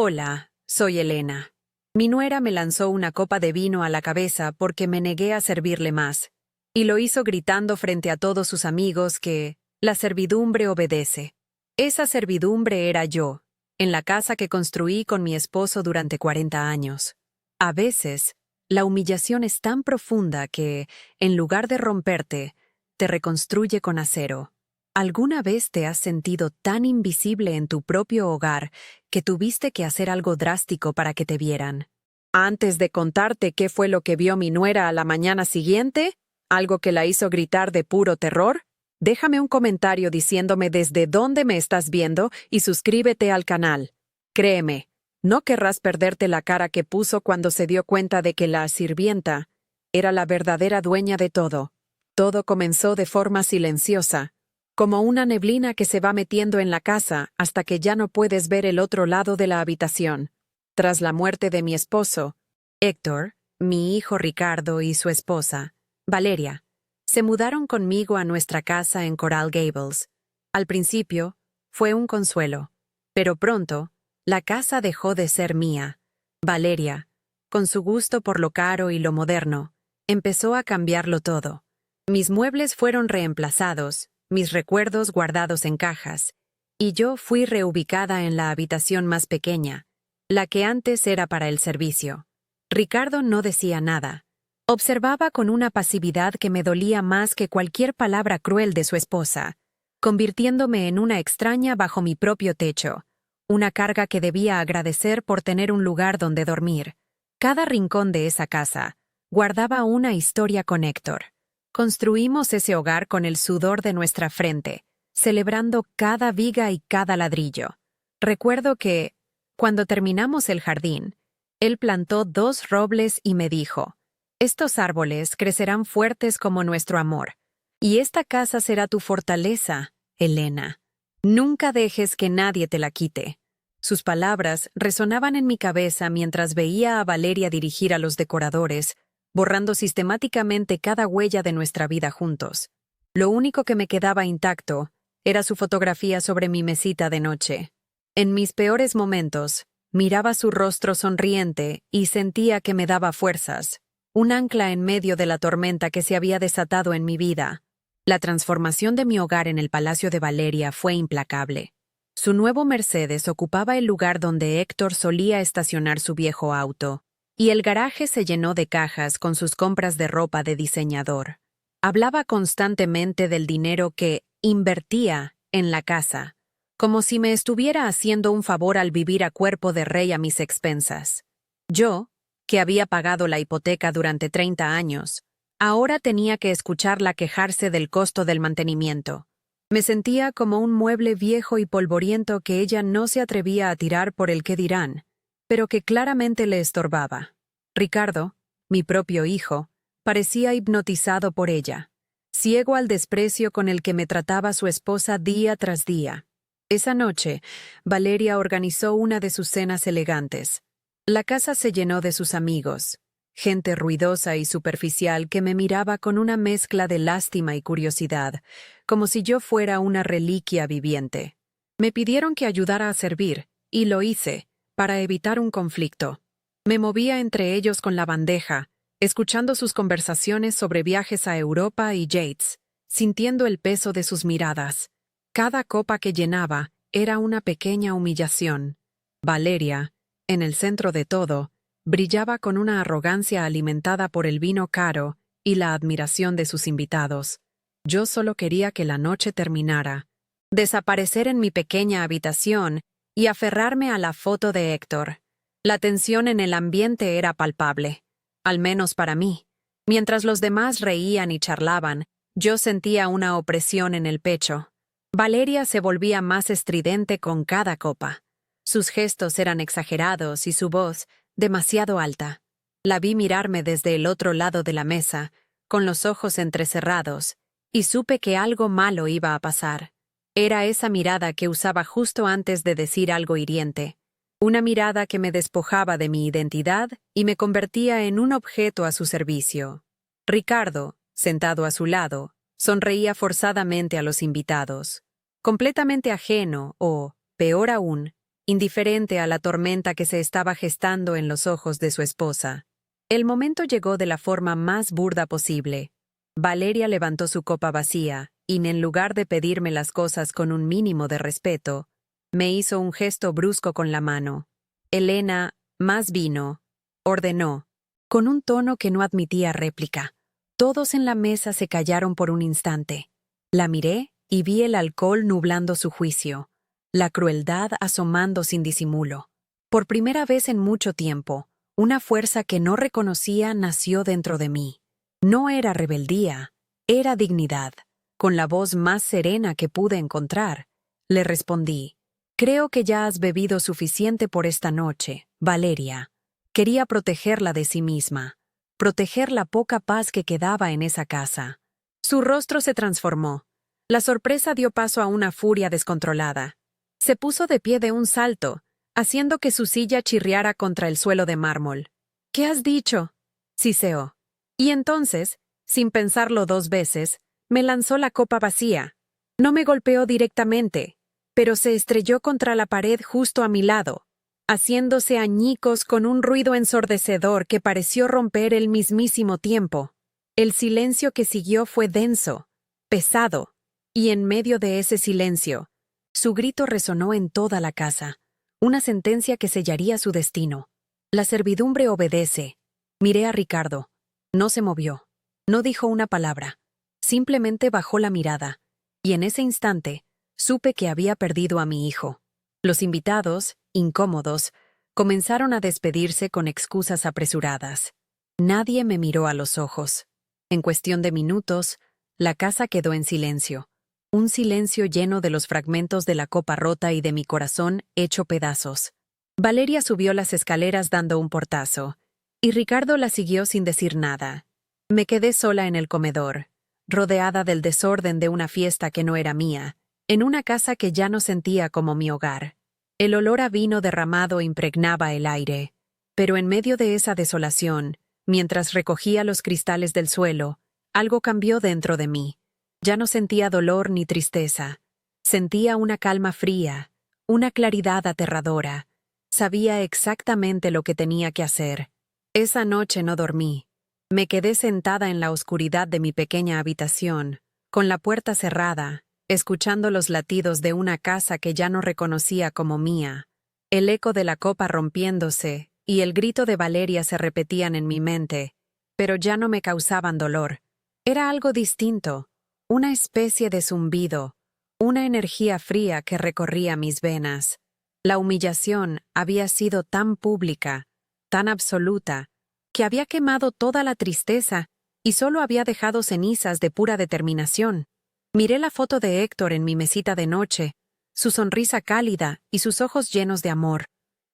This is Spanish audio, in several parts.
Hola, soy Elena. Mi nuera me lanzó una copa de vino a la cabeza porque me negué a servirle más, y lo hizo gritando frente a todos sus amigos que la servidumbre obedece. Esa servidumbre era yo, en la casa que construí con mi esposo durante 40 años. A veces, la humillación es tan profunda que, en lugar de romperte, te reconstruye con acero. ¿Alguna vez te has sentido tan invisible en tu propio hogar que tuviste que hacer algo drástico para que te vieran? Antes de contarte qué fue lo que vio mi nuera a la mañana siguiente, algo que la hizo gritar de puro terror, déjame un comentario diciéndome desde dónde me estás viendo y suscríbete al canal. Créeme, no querrás perderte la cara que puso cuando se dio cuenta de que la sirvienta era la verdadera dueña de todo. Todo comenzó de forma silenciosa, como una neblina que se va metiendo en la casa hasta que ya no puedes ver el otro lado de la habitación. Tras la muerte de mi esposo, Héctor, mi hijo Ricardo y su esposa, Valeria, se mudaron conmigo a nuestra casa en Coral Gables. Al principio, fue un consuelo, pero pronto, la casa dejó de ser mía. Valeria, con su gusto por lo caro y lo moderno, empezó a cambiarlo todo. Mis muebles fueron reemplazados, mis recuerdos guardados en cajas, y yo fui reubicada en la habitación más pequeña, la que antes era para el servicio. Ricardo no decía nada. Observaba con una pasividad que me dolía más que cualquier palabra cruel de su esposa, convirtiéndome en una extraña bajo mi propio techo, una carga que debía agradecer por tener un lugar donde dormir. Cada rincón de esa casa guardaba una historia con Héctor. Construimos ese hogar con el sudor de nuestra frente, celebrando cada viga y cada ladrillo. Recuerdo que, cuando terminamos el jardín, él plantó 2 robles y me dijo: «Estos árboles crecerán fuertes como nuestro amor, y esta casa será tu fortaleza, Elena. Nunca dejes que nadie te la quite». Sus palabras resonaban en mi cabeza mientras veía a Valeria dirigir a los decoradores, borrando sistemáticamente cada huella de nuestra vida juntos. Lo único que me quedaba intacto era su fotografía sobre mi mesita de noche. En mis peores momentos, miraba su rostro sonriente y sentía que me daba fuerzas, un ancla en medio de la tormenta que se había desatado en mi vida. La transformación de mi hogar en el Palacio de Valeria fue implacable. Su nuevo Mercedes ocupaba el lugar donde Héctor solía estacionar su viejo auto, y el garaje se llenó de cajas con sus compras de ropa de diseñador. Hablaba constantemente del dinero que invertía en la casa, como si me estuviera haciendo un favor al vivir a cuerpo de rey a mis expensas. Yo, que había pagado la hipoteca durante 30 años, ahora tenía que escucharla quejarse del costo del mantenimiento. Me sentía como un mueble viejo y polvoriento que ella no se atrevía a tirar por el qué dirán, pero que claramente le estorbaba. Ricardo, mi propio hijo, parecía hipnotizado por ella, ciego al desprecio con el que me trataba su esposa día tras día. Esa noche, Valeria organizó una de sus cenas elegantes. La casa se llenó de sus amigos, gente ruidosa y superficial que me miraba con una mezcla de lástima y curiosidad, como si yo fuera una reliquia viviente. Me pidieron que ayudara a servir, y lo hice, para evitar un conflicto. Me movía entre ellos con la bandeja, escuchando sus conversaciones sobre viajes a Europa y Yates, sintiendo el peso de sus miradas. Cada copa que llenaba era una pequeña humillación. Valeria, en el centro de todo, brillaba con una arrogancia alimentada por el vino caro y la admiración de sus invitados. Yo solo quería que la noche terminara, desaparecer en mi pequeña habitación y aferrarme a la foto de Héctor. La tensión en el ambiente era palpable, al menos para mí. Mientras los demás reían y charlaban, yo sentía una opresión en el pecho. Valeria se volvía más estridente con cada copa. Sus gestos eran exagerados y su voz demasiado alta. La vi mirarme desde el otro lado de la mesa, con los ojos entrecerrados, y supe que algo malo iba a pasar. Era esa mirada que usaba justo antes de decir algo hiriente. Una mirada que me despojaba de mi identidad y me convertía en un objeto a su servicio. Ricardo, sentado a su lado, sonreía forzadamente a los invitados. Completamente ajeno o, peor aún, indiferente a la tormenta que se estaba gestando en los ojos de su esposa. El momento llegó de la forma más burda posible. Valeria levantó su copa vacía, y en lugar de pedirme las cosas con un mínimo de respeto, me hizo un gesto brusco con la mano. «Elena, más vino», ordenó, con un tono que no admitía réplica. Todos en la mesa se callaron por un instante. La miré y vi el alcohol nublando su juicio, la crueldad asomando sin disimulo. Por primera vez en mucho tiempo, una fuerza que no reconocía nació dentro de mí. No era rebeldía, era dignidad. Con la voz más serena que pude encontrar, le respondí: «Creo que ya has bebido suficiente por esta noche, Valeria». Quería protegerla de sí misma, proteger la poca paz que quedaba en esa casa. Su rostro se transformó. La sorpresa dio paso a una furia descontrolada. Se puso de pie de un salto, haciendo que su silla chirriara contra el suelo de mármol. «¿Qué has dicho?», siseó. Y entonces, sin pensarlo 2 veces, me lanzó la copa vacía. No me golpeó directamente, pero se estrelló contra la pared justo a mi lado, haciéndose añicos con un ruido ensordecedor que pareció romper el mismísimo tiempo. El silencio que siguió fue denso, pesado, y en medio de ese silencio, su grito resonó en toda la casa, una sentencia que sellaría su destino. La servidumbre obedece. Miré a Ricardo. No se movió. No dijo una palabra. Simplemente bajó la mirada, y en ese instante supe que había perdido a mi hijo. Los invitados, incómodos, comenzaron a despedirse con excusas apresuradas. Nadie me miró a los ojos. En cuestión de minutos, la casa quedó en silencio. Un silencio lleno de los fragmentos de la copa rota y de mi corazón hecho pedazos. Valeria subió las escaleras dando un portazo, y Ricardo la siguió sin decir nada. Me quedé sola en el comedor, rodeada del desorden de una fiesta que no era mía, en una casa que ya no sentía como mi hogar. El olor a vino derramado impregnaba el aire, pero en medio de esa desolación, mientras recogía los cristales del suelo, algo cambió dentro de mí. Ya no sentía dolor ni tristeza. Sentía una calma fría, una claridad aterradora. Sabía exactamente lo que tenía que hacer. Esa noche no dormí. Me quedé sentada en la oscuridad de mi pequeña habitación, con la puerta cerrada, escuchando los latidos de una casa que ya no reconocía como mía. El eco de la copa rompiéndose y el grito de Valeria se repetían en mi mente, pero ya no me causaban dolor. Era algo distinto, una especie de zumbido, una energía fría que recorría mis venas. La humillación había sido tan pública, tan absoluta, que había quemado toda la tristeza y solo había dejado cenizas de pura determinación. Miré la foto de Héctor en mi mesita de noche, su sonrisa cálida y sus ojos llenos de amor.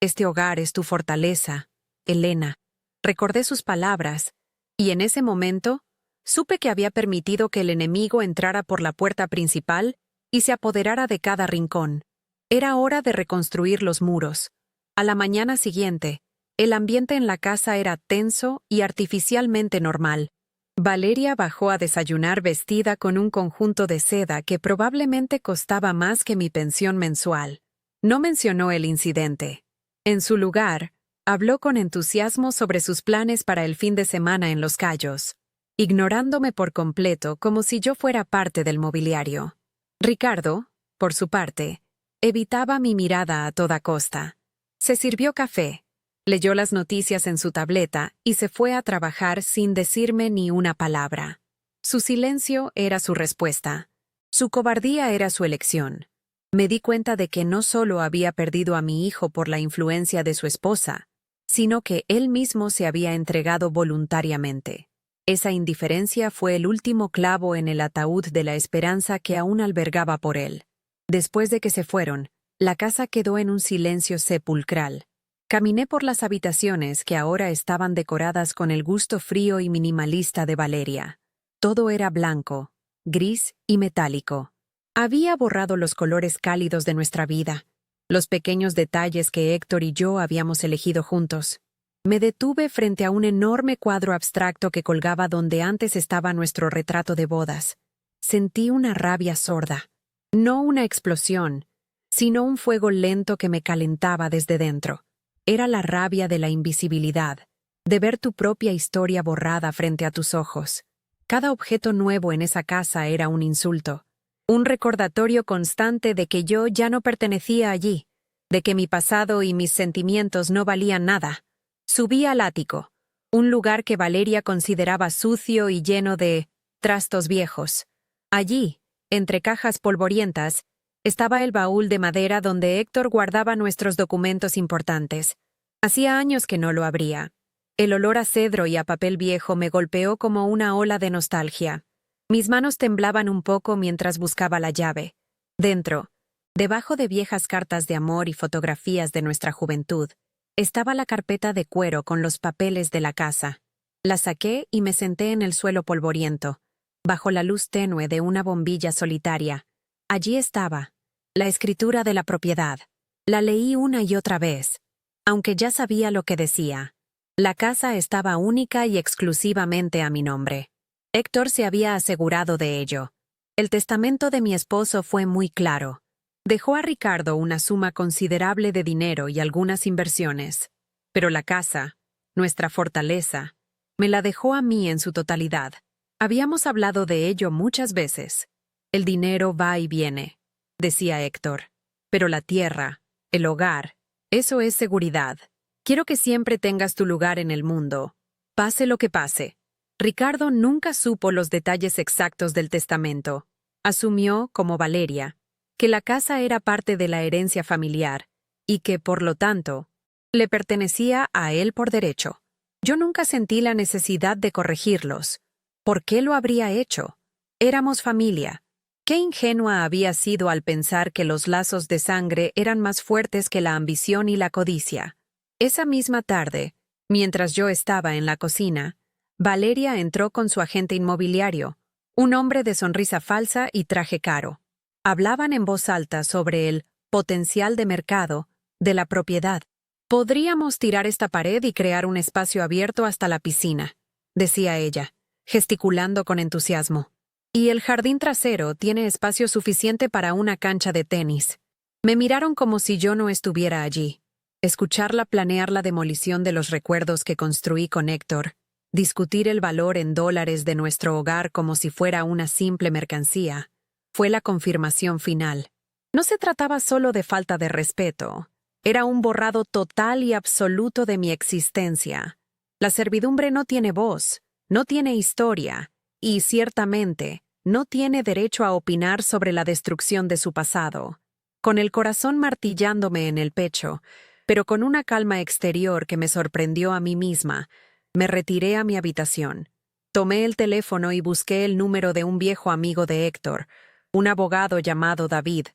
«Este hogar es tu fortaleza, Elena». Recordé sus palabras, y en ese momento supe que había permitido que el enemigo entrara por la puerta principal y se apoderara de cada rincón. Era hora de reconstruir los muros. A la mañana siguiente, el ambiente en la casa era tenso y artificialmente normal. Valeria bajó a desayunar vestida con un conjunto de seda que probablemente costaba más que mi pensión mensual. No mencionó el incidente. En su lugar, habló con entusiasmo sobre sus planes para el fin de semana en Los Cayos, ignorándome por completo como si yo fuera parte del mobiliario. Ricardo, por su parte, evitaba mi mirada a toda costa. Se sirvió café, leyó las noticias en su tableta y se fue a trabajar sin decirme ni una palabra. Su silencio era su respuesta. Su cobardía era su elección. Me di cuenta de que no solo había perdido a mi hijo por la influencia de su esposa, sino que él mismo se había entregado voluntariamente. Esa indiferencia fue el último clavo en el ataúd de la esperanza que aún albergaba por él. Después de que se fueron, la casa quedó en un silencio sepulcral. Caminé por las habitaciones que ahora estaban decoradas con el gusto frío y minimalista de Valeria. Todo era blanco, gris y metálico. Había borrado los colores cálidos de nuestra vida, los pequeños detalles que Héctor y yo habíamos elegido juntos. Me detuve frente a un enorme cuadro abstracto que colgaba donde antes estaba nuestro retrato de bodas. Sentí una rabia sorda. No una explosión, sino un fuego lento que me calentaba desde dentro. Era la rabia de la invisibilidad, de ver tu propia historia borrada frente a tus ojos. Cada objeto nuevo en esa casa era un insulto, un recordatorio constante de que yo ya no pertenecía allí, de que mi pasado y mis sentimientos no valían nada. Subí al ático, un lugar que Valeria consideraba sucio y lleno de trastos viejos. Allí, entre cajas polvorientas, estaba el baúl de madera donde Héctor guardaba nuestros documentos importantes. Hacía años que no lo abría. El olor a cedro y a papel viejo me golpeó como una ola de nostalgia. Mis manos temblaban un poco mientras buscaba la llave. Dentro, debajo de viejas cartas de amor y fotografías de nuestra juventud, estaba la carpeta de cuero con los papeles de la casa. La saqué y me senté en el suelo polvoriento, bajo la luz tenue de una bombilla solitaria. Allí estaba, la escritura de la propiedad. La leí una y otra vez, aunque ya sabía lo que decía. La casa estaba única y exclusivamente a mi nombre. Héctor se había asegurado de ello. El testamento de mi esposo fue muy claro. Dejó a Ricardo una suma considerable de dinero y algunas inversiones. Pero la casa, nuestra fortaleza, me la dejó a mí en su totalidad. Habíamos hablado de ello muchas veces. El dinero va y viene, decía Héctor. Pero la tierra, el hogar, eso es seguridad. Quiero que siempre tengas tu lugar en el mundo, pase lo que pase. Ricardo nunca supo los detalles exactos del testamento. Asumió, como Valeria, que la casa era parte de la herencia familiar y que, por lo tanto, le pertenecía a él por derecho. Yo nunca sentí la necesidad de corregirlos. ¿Por qué lo habría hecho? Éramos familia. Qué ingenua había sido al pensar que los lazos de sangre eran más fuertes que la ambición y la codicia. Esa misma tarde, mientras yo estaba en la cocina, Valeria entró con su agente inmobiliario, un hombre de sonrisa falsa y traje caro. Hablaban en voz alta sobre el potencial de mercado de la propiedad. Podríamos tirar esta pared y crear un espacio abierto hasta la piscina, decía ella, gesticulando con entusiasmo. Y el jardín trasero tiene espacio suficiente para una cancha de tenis. Me miraron como si yo no estuviera allí. Escucharla planear la demolición de los recuerdos que construí con Héctor, discutir el valor en dólares de nuestro hogar como si fuera una simple mercancía, fue la confirmación final. No se trataba solo de falta de respeto, era un borrado total y absoluto de mi existencia. La servidumbre no tiene voz, no tiene historia, y, ciertamente, no tiene derecho a opinar sobre la destrucción de su pasado. Con el corazón martillándome en el pecho, pero con una calma exterior que me sorprendió a mí misma, me retiré a mi habitación. Tomé el teléfono y busqué el número de un viejo amigo de Héctor, un abogado llamado David.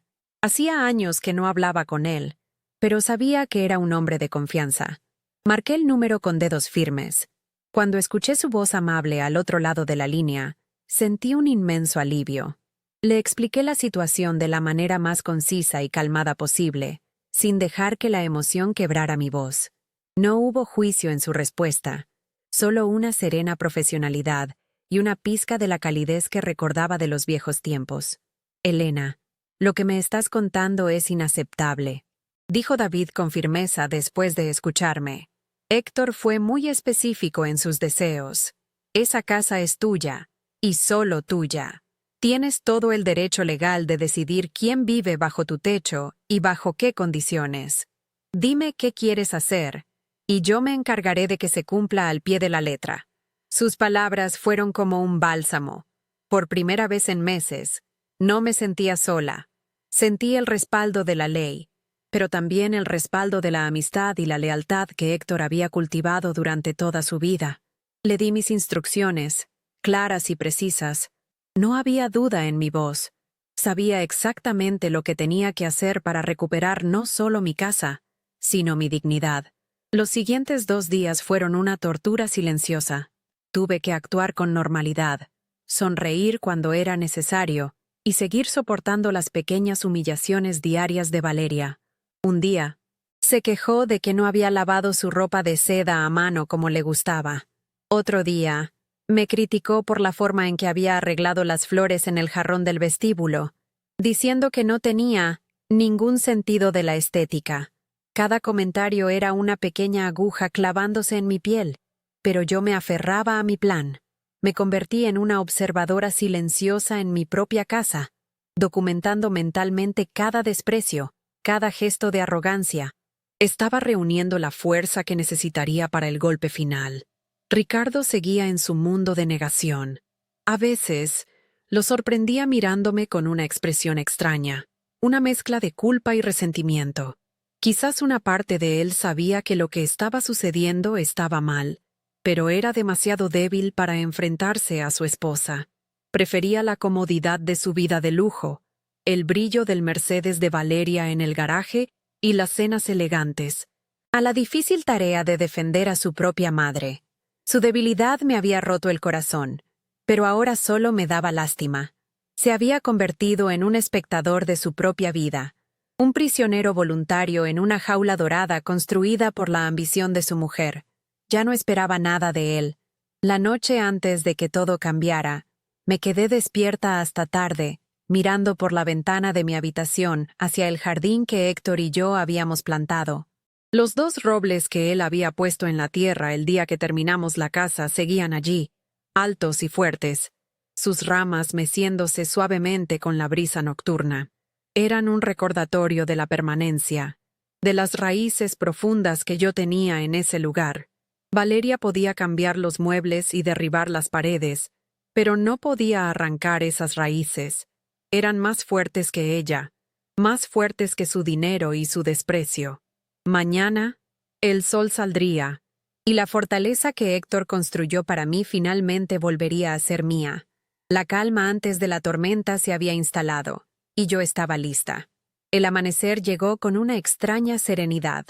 Hacía años que no hablaba con él, pero sabía que era un hombre de confianza. Marqué el número con dedos firmes. Cuando escuché su voz amable al otro lado de la línea, sentí un inmenso alivio. Le expliqué la situación de la manera más concisa y calmada posible, sin dejar que la emoción quebrara mi voz. No hubo juicio en su respuesta, solo una serena profesionalidad y una pizca de la calidez que recordaba de los viejos tiempos. Elena, lo que me estás contando es inaceptable, dijo David con firmeza después de escucharme. Héctor fue muy específico en sus deseos. Esa casa es tuya, y solo tuya. Tienes todo el derecho legal de decidir quién vive bajo tu techo y bajo qué condiciones. Dime qué quieres hacer, y yo me encargaré de que se cumpla al pie de la letra. Sus palabras fueron como un bálsamo. Por primera vez en meses, no me sentía sola. Sentí el respaldo de la ley, pero también el respaldo de la amistad y la lealtad que Héctor había cultivado durante toda su vida. Le di mis instrucciones, claras y precisas. No había duda en mi voz. Sabía exactamente lo que tenía que hacer para recuperar no solo mi casa, sino mi dignidad. Los siguientes 2 días fueron una tortura silenciosa. Tuve que actuar con normalidad, sonreír cuando era necesario y seguir soportando las pequeñas humillaciones diarias de Valeria. Un día, se quejó de que no había lavado su ropa de seda a mano como le gustaba. Otro día, me criticó por la forma en que había arreglado las flores en el jarrón del vestíbulo, diciendo que no tenía Ningún sentido de la estética. Cada comentario era una pequeña aguja clavándose en mi piel, pero yo me aferraba a mi plan. Me convertí en una observadora silenciosa en mi propia casa, documentando mentalmente cada desprecio, cada gesto de arrogancia. Estaba reuniendo la fuerza que necesitaría para el golpe final. Ricardo seguía en su mundo de negación. A veces, lo sorprendía mirándome con una expresión extraña, una mezcla de culpa y resentimiento. Quizás una parte de él sabía que lo que estaba sucediendo estaba mal, pero era demasiado débil para enfrentarse a su esposa. Prefería la comodidad de su vida de lujo, el brillo del Mercedes de Valeria en el garaje y las cenas elegantes, a la difícil tarea de defender a su propia madre. Su debilidad me había roto el corazón, pero ahora solo me daba lástima. Se había convertido en un espectador de su propia vida, un prisionero voluntario en una jaula dorada construida por la ambición de su mujer. Ya no esperaba nada de él. La noche antes de que todo cambiara, me quedé despierta hasta tarde, mirando por la ventana de mi habitación hacia el jardín que Héctor y yo habíamos plantado. Los 2 robles que él había puesto en la tierra el día que terminamos la casa seguían allí, altos y fuertes, sus ramas meciéndose suavemente con la brisa nocturna. Eran un recordatorio de la permanencia, de las raíces profundas que yo tenía en ese lugar. Valeria podía cambiar los muebles y derribar las paredes, pero no podía arrancar esas raíces. Eran más fuertes que ella, más fuertes que su dinero y su desprecio. Mañana, el sol saldría, y la fortaleza que Héctor construyó para mí finalmente volvería a ser mía. La calma antes de la tormenta se había instalado, y yo estaba lista. El amanecer llegó con una extraña serenidad.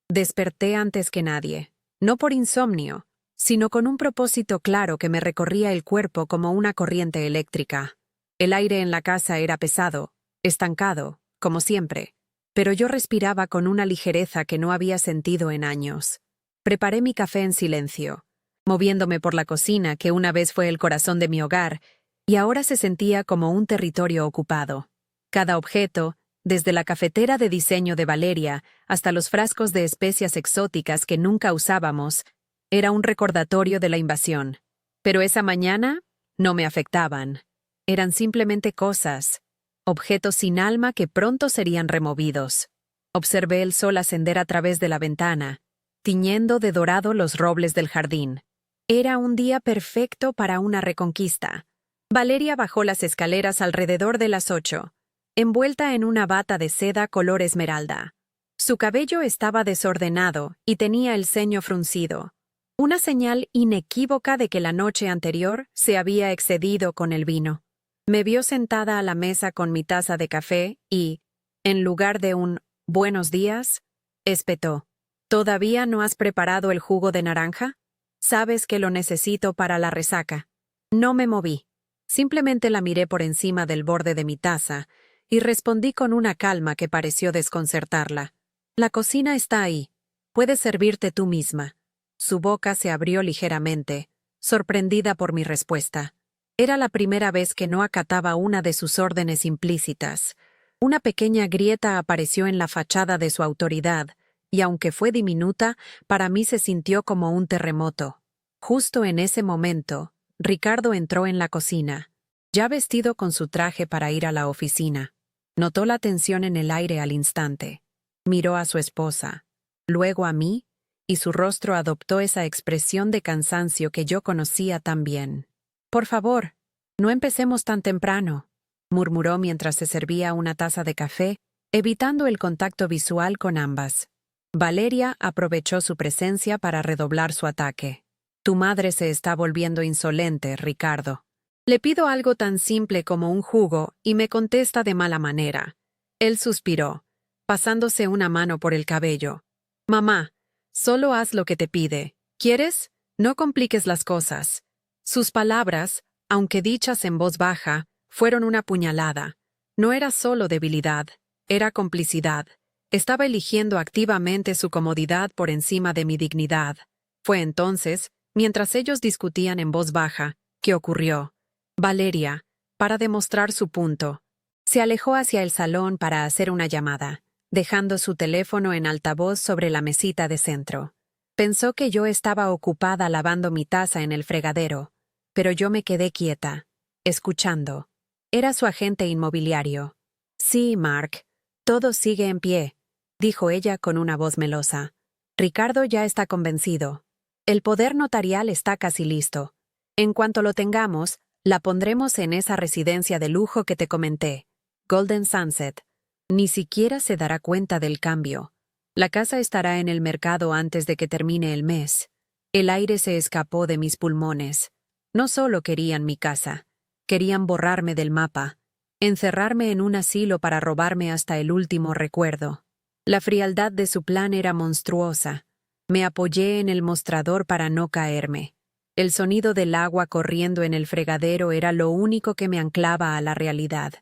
Desperté antes que nadie, no por insomnio, sino con un propósito claro que me recorría el cuerpo como una corriente eléctrica. El aire en la casa era pesado, estancado, como siempre, pero yo respiraba con una ligereza que no había sentido en años. Preparé mi café en silencio, moviéndome por la cocina que una vez fue el corazón de mi hogar y ahora se sentía como un territorio ocupado. Cada objeto, desde la cafetera de diseño de Valeria hasta los frascos de especias exóticas que nunca usábamos, era un recordatorio de la invasión. Pero esa mañana no me afectaban. Eran simplemente cosas, objetos sin alma que pronto serían removidos. Observé el sol ascender a través de la ventana, tiñendo de dorado los robles del jardín. Era un día perfecto para una reconquista. Valeria bajó las escaleras alrededor de las 8, envuelta en una bata de seda color esmeralda. Su cabello estaba desordenado y tenía el ceño fruncido, una señal inequívoca de que la noche anterior se había excedido con el vino. Me vio sentada a la mesa con mi taza de café y, en lugar de un «buenos días», espetó. «¿Todavía no has preparado el jugo de naranja? Sabes que lo necesito para la resaca». No me moví. Simplemente la miré por encima del borde de mi taza y respondí con una calma que pareció desconcertarla. «La cocina está ahí. Puedes servirte tú misma». Su boca se abrió ligeramente, sorprendida por mi respuesta. Era la primera vez que no acataba una de sus órdenes implícitas. Una pequeña grieta apareció en la fachada de su autoridad, y aunque fue diminuta, para mí se sintió como un terremoto. Justo en ese momento, Ricardo entró en la cocina, ya vestido con su traje para ir a la oficina. Notó la tensión en el aire al instante. Miró a su esposa, luego a mí, y su rostro adoptó esa expresión de cansancio que yo conocía tan bien. «Por favor, no empecemos tan temprano», murmuró mientras se servía una taza de café, evitando el contacto visual con ambas. Valeria aprovechó su presencia para redoblar su ataque. «Tu madre se está volviendo insolente, Ricardo. Le pido algo tan simple como un jugo y me contesta de mala manera». Él suspiró, pasándose una mano por el cabello. «Mamá, solo haz lo que te pide. ¿Quieres? No compliques las cosas». Sus palabras, aunque dichas en voz baja, fueron una puñalada. No era solo debilidad, era complicidad. Estaba eligiendo activamente su comodidad por encima de mi dignidad. Fue entonces, mientras ellos discutían en voz baja, que ocurrió. Valeria, para demostrar su punto, Se alejó hacia el salón para hacer una llamada, dejando su teléfono en altavoz sobre la mesita de centro. Pensó que yo estaba ocupada lavando mi taza en el fregadero, pero yo me quedé quieta, escuchando. Era su agente inmobiliario. Sí, Mark, todo sigue en pie, dijo ella con una voz melosa. Ricardo ya está convencido. El poder notarial está casi listo. En cuanto lo tengamos, la pondremos en esa residencia de lujo que te comenté, Golden Sunset. Ni siquiera se dará cuenta del cambio. La casa estará en el mercado antes de que termine el mes. El aire se escapó de mis pulmones. No solo querían mi casa, querían borrarme del mapa, encerrarme en un asilo para robarme hasta el último recuerdo. La frialdad de su plan era monstruosa. Me apoyé en el mostrador para no caerme. El sonido del agua corriendo en el fregadero era lo único que me anclaba a la realidad.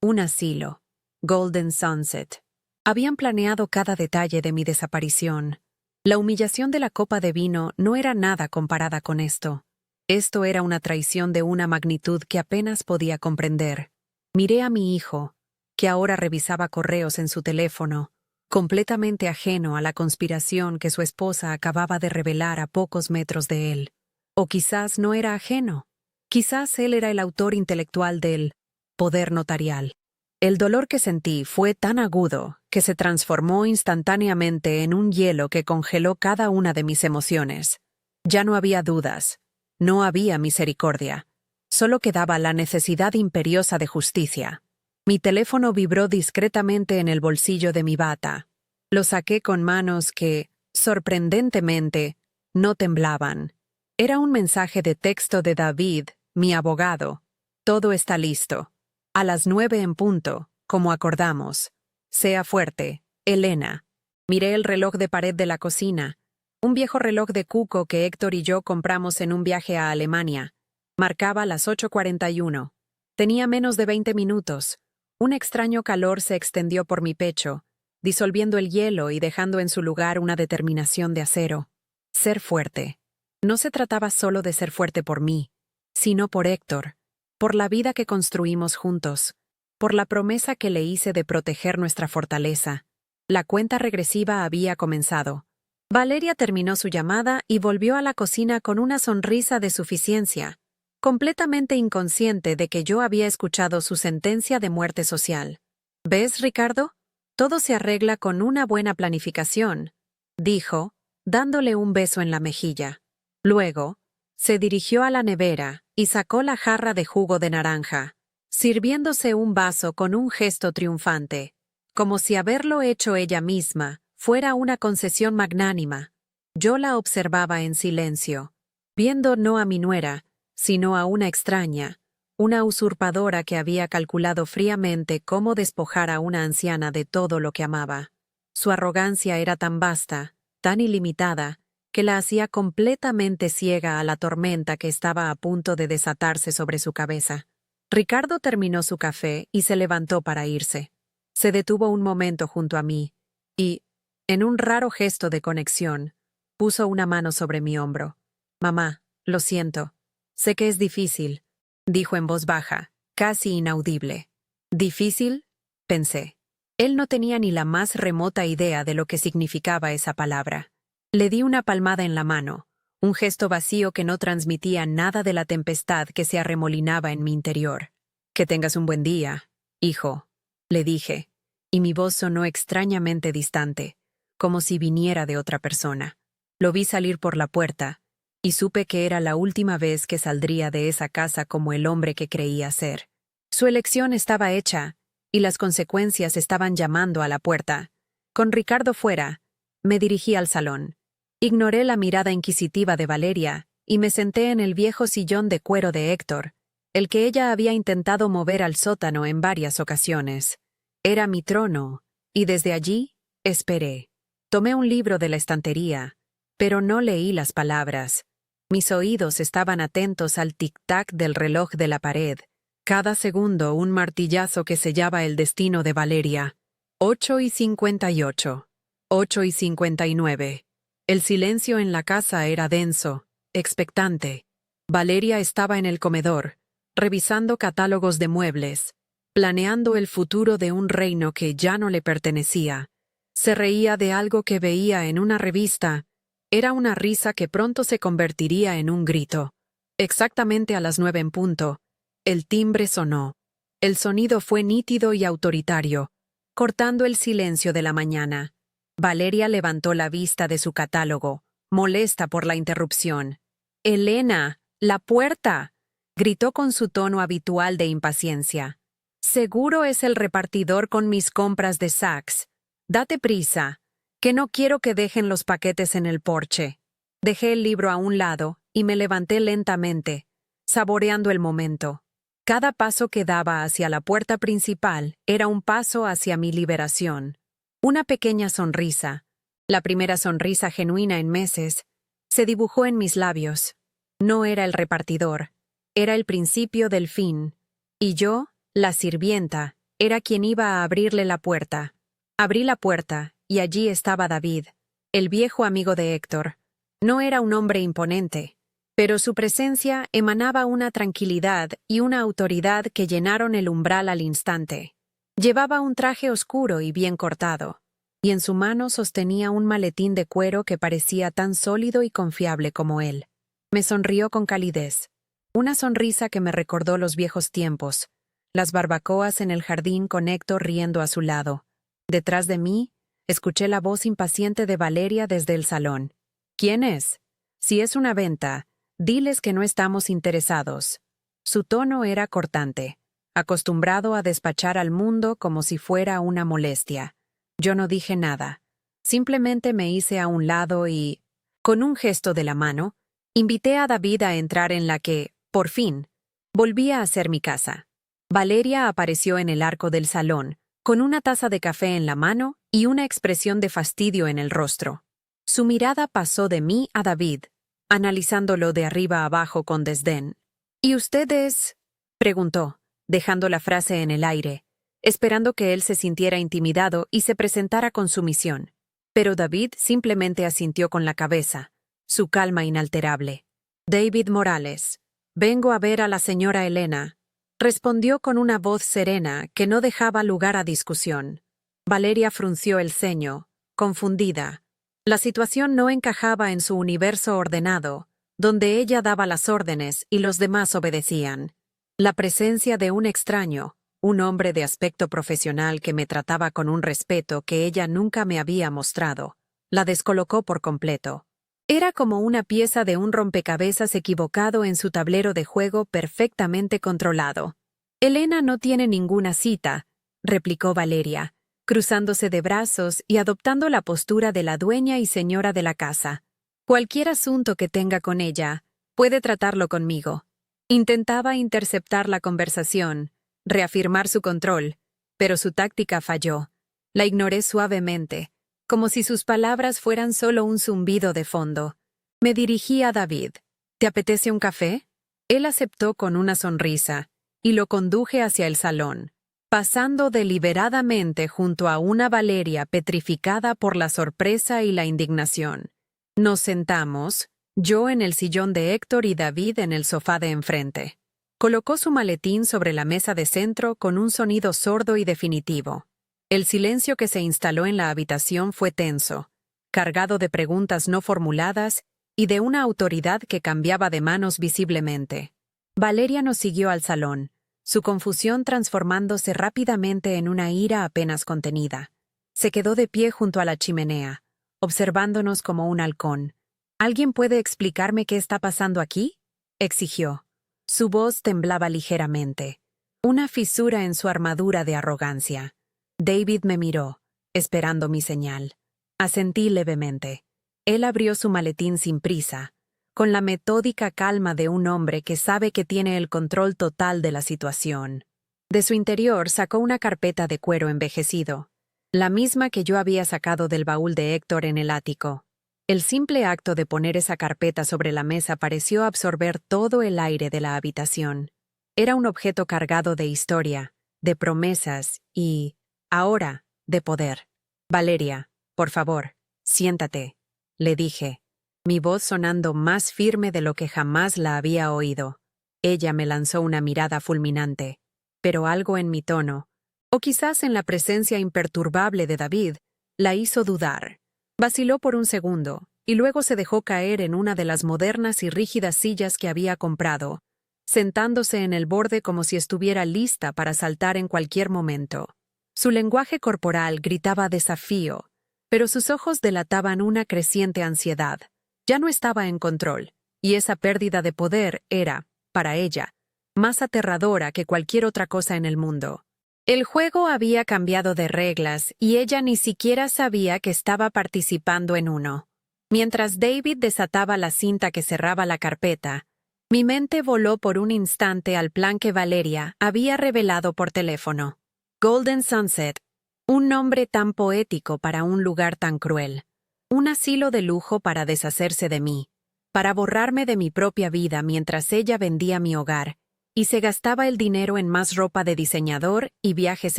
Un asilo. Golden Sunset. Habían planeado cada detalle de mi desaparición. La humillación de la copa de vino no era nada comparada con esto. Esto era una traición de una magnitud que apenas podía comprender. Miré a mi hijo, que ahora revisaba correos en su teléfono, completamente ajeno a la conspiración que su esposa acababa de revelar a pocos metros de él. O quizás no era ajeno. Quizás él era el autor intelectual del poder notarial. El dolor que sentí fue tan agudo que se transformó instantáneamente en un hielo que congeló cada una de mis emociones. Ya no había dudas, no había misericordia. Solo quedaba la necesidad imperiosa de justicia. Mi teléfono vibró discretamente en el bolsillo de mi bata. Lo saqué con manos que, sorprendentemente, no temblaban. Era un mensaje de texto de David, mi abogado. Todo está listo. A las 9 en punto, como acordamos. Sea fuerte, Elena. Miré el reloj de pared de la cocina, un viejo reloj de cuco que Héctor y yo compramos en un viaje a Alemania. Marcaba las 8:41. Tenía menos de 20 minutos. Un extraño calor se extendió por mi pecho, disolviendo el hielo y dejando en su lugar una determinación de acero. Ser fuerte. No se trataba solo de ser fuerte por mí, sino por Héctor, por la vida que construimos juntos, por la promesa que le hice de proteger nuestra fortaleza. La cuenta regresiva había comenzado. Valeria terminó su llamada y volvió a la cocina con una sonrisa de suficiencia, completamente inconsciente de que yo había escuchado su sentencia de muerte social. ¿Ves, Ricardo? Todo se arregla con una buena planificación, dijo, dándole un beso en la mejilla. Luego, se dirigió a la nevera y sacó la jarra de jugo de naranja, sirviéndose un vaso con un gesto triunfante, como si haberlo hecho ella misma fuera una concesión magnánima. Yo la observaba en silencio, viendo no a mi nuera, sino a una extraña, una usurpadora que había calculado fríamente cómo despojar a una anciana de todo lo que amaba. Su arrogancia era tan vasta, tan ilimitada, que la hacía completamente ciega a la tormenta que estaba a punto de desatarse sobre su cabeza. Ricardo terminó su café y se levantó para irse. Se detuvo un momento junto a mí y, en un raro gesto de conexión, puso una mano sobre mi hombro. «Mamá, lo siento. Sé que es difícil», dijo en voz baja, casi inaudible. «¿Difícil?», pensé. Él no tenía ni la más remota idea de lo que significaba esa palabra. Le di una palmada en la mano, un gesto vacío que no transmitía nada de la tempestad que se arremolinaba en mi interior. «Que tengas un buen día, hijo», le dije, y mi voz sonó extrañamente distante, como si viniera de otra persona. Lo vi salir por la puerta, y supe que era la última vez que saldría de esa casa como el hombre que creía ser. Su elección estaba hecha, y las consecuencias estaban llamando a la puerta. Con Ricardo fuera, me dirigí al salón. Ignoré la mirada inquisitiva de Valeria y me senté en el viejo sillón de cuero de Héctor, el que ella había intentado mover al sótano en varias ocasiones. Era mi trono, y desde allí esperé. Tomé un libro de la estantería, pero no leí las palabras. Mis oídos estaban atentos al tic-tac del reloj de la pared. Cada segundo un martillazo que sellaba el destino de Valeria. 8:58. 8:59. El silencio en la casa era denso, expectante. Valeria estaba en el comedor, revisando catálogos de muebles. planeando el futuro de un reino que ya no le pertenecía. Se reía de algo que veía en una revista. Era una risa que pronto se convertiría en un grito. Exactamente a las 9 en punto, el timbre sonó. El sonido fue nítido y autoritario, cortando el silencio de la mañana. Valeria levantó la vista de su catálogo, molesta por la interrupción. «Elena, la puerta», gritó con su tono habitual de impaciencia. «Seguro es el repartidor con mis compras de Saks. Date prisa, que no quiero que dejen los paquetes en el porche». Dejé el libro a un lado y me levanté lentamente, saboreando el momento. Cada paso que daba hacia la puerta principal era un paso hacia mi liberación. Una pequeña sonrisa, la primera sonrisa genuina en meses, se dibujó en mis labios. No era el repartidor, era el principio del fin. Y yo, la sirvienta, era quien iba a abrirle la puerta. Abrí la puerta, y allí estaba David, el viejo amigo de Héctor. No era un hombre imponente, pero su presencia emanaba una tranquilidad y una autoridad que llenaron el umbral al instante. Llevaba un traje oscuro y bien cortado, y en su mano sostenía un maletín de cuero que parecía tan sólido y confiable como él. Me sonrió con calidez, una sonrisa que me recordó los viejos tiempos, las barbacoas en el jardín con Héctor riendo a su lado. Detrás de mí, escuché la voz impaciente de Valeria desde el salón. «¿Quién es? Si es una venta, diles que no estamos interesados». Su tono era cortante, acostumbrado a despachar al mundo como si fuera una molestia. Yo no dije nada. Simplemente me hice a un lado y, con un gesto de la mano, invité a David a entrar en la que, por fin, volvía a ser mi casa. Valeria apareció en el arco del salón, con una taza de café en la mano y una expresión de fastidio en el rostro. Su mirada pasó de mí a David, analizándolo de arriba abajo con desdén. «¿Y usted es?», preguntó, dejando la frase en el aire, esperando que él se sintiera intimidado y se presentara con sumisión. Pero David simplemente asintió con la cabeza, su calma inalterable. «David Morales. Vengo a ver a la señora Elena», respondió con una voz serena que no dejaba lugar a discusión. Valeria frunció el ceño, confundida. La situación no encajaba en su universo ordenado, donde ella daba las órdenes y los demás obedecían. La presencia de un extraño, un hombre de aspecto profesional que me trataba con un respeto que ella nunca me había mostrado, la descolocó por completo. Era como una pieza de un rompecabezas equivocado en su tablero de juego perfectamente controlado. «Elena no tiene ninguna cita», replicó Valeria, cruzándose de brazos y adoptando la postura de la dueña y señora de la casa. «Cualquier asunto que tenga con ella, puede tratarlo conmigo». Intentaba interceptar la conversación, reafirmar su control, pero su táctica falló. La ignoré suavemente, como si sus palabras fueran solo un zumbido de fondo. Me dirigí a David. «¿Te apetece un café?». Él aceptó con una sonrisa, y lo conduje hacia el salón, pasando deliberadamente junto a una Valeria petrificada por la sorpresa y la indignación. Nos sentamos, yo en el sillón de Héctor y David en el sofá de enfrente. Colocó su maletín sobre la mesa de centro con un sonido sordo y definitivo. El silencio que se instaló en la habitación fue tenso, cargado de preguntas no formuladas y de una autoridad que cambiaba de manos visiblemente. Valeria nos siguió al salón, su confusión transformándose rápidamente en una ira apenas contenida. Se quedó de pie junto a la chimenea, observándonos como un halcón. «¿Alguien puede explicarme qué está pasando aquí?», exigió. Su voz temblaba ligeramente, una fisura en su armadura de arrogancia. David me miró, esperando mi señal. Asentí levemente. Él abrió su maletín sin prisa, con la metódica calma de un hombre que sabe que tiene el control total de la situación. De su interior sacó una carpeta de cuero envejecido, la misma que yo había sacado del baúl de Héctor en el ático. El simple acto de poner esa carpeta sobre la mesa pareció absorber todo el aire de la habitación. Era un objeto cargado de historia, de promesas y, ahora, de poder. «Valeria, por favor, siéntate», le dije, mi voz sonando más firme de lo que jamás la había oído. Ella me lanzó una mirada fulminante. pero algo en mi tono, o quizás en la presencia imperturbable de David, la hizo dudar. Vaciló por un segundo, y luego se dejó caer en una de las modernas y rígidas sillas que había comprado, sentándose en el borde como si estuviera lista para saltar en cualquier momento. Su lenguaje corporal gritaba desafío, pero sus ojos delataban una creciente ansiedad. Ya no estaba en control, y esa pérdida de poder era, para ella, más aterradora que cualquier otra cosa en el mundo. El juego había cambiado de reglas y ella ni siquiera sabía que estaba participando en uno. Mientras David desataba la cinta que cerraba la carpeta, mi mente voló por un instante al plan que Valeria había revelado por teléfono. Golden Sunset, un nombre tan poético para un lugar tan cruel. Un asilo de lujo para deshacerse de mí, para borrarme de mi propia vida mientras ella vendía mi hogar y se gastaba el dinero en más ropa de diseñador y viajes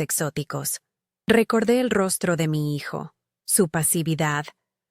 exóticos. Recordé el rostro de mi hijo, su pasividad,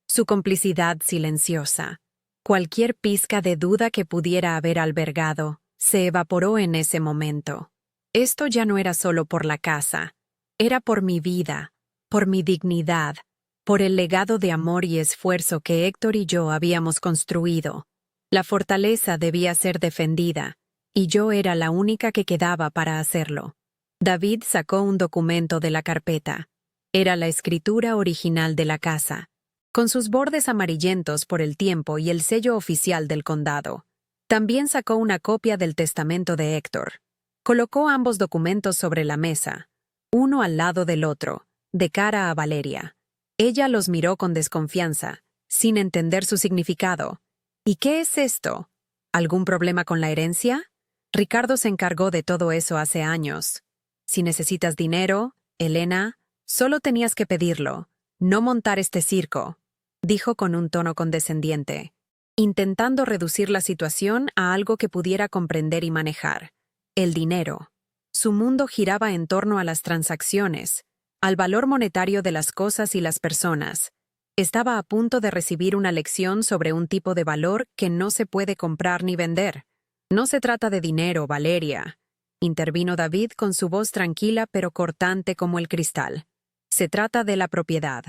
su complicidad silenciosa. Cualquier pizca de duda que pudiera haber albergado se evaporó en ese momento. Esto ya no era solo por la casa, era por mi vida, por mi dignidad, por el legado de amor y esfuerzo que Héctor y yo habíamos construido. La fortaleza debía ser defendida, y yo era la única que quedaba para hacerlo. David sacó un documento de la carpeta. Era la escritura original de la casa, con sus bordes amarillentos por el tiempo y el sello oficial del condado. También sacó una copia del testamento de Héctor. Colocó ambos documentos sobre la mesa, uno al lado del otro, de cara a Valeria. Ella los miró con desconfianza, sin entender su significado. ¿Y qué es esto? ¿Algún problema con la herencia? Ricardo se encargó de todo eso hace años. Si necesitas dinero, Elena, solo tenías que pedirlo, no montar este circo, dijo con un tono condescendiente, intentando reducir la situación a algo que pudiera comprender y manejar. El dinero. Su mundo giraba en torno a las transacciones, al valor monetario de las cosas y las personas. Estaba a punto de recibir una lección sobre un tipo de valor que no se puede comprar ni vender. No se trata de dinero, Valeria, intervino David con su voz tranquila pero cortante como el cristal. Se trata de la propiedad.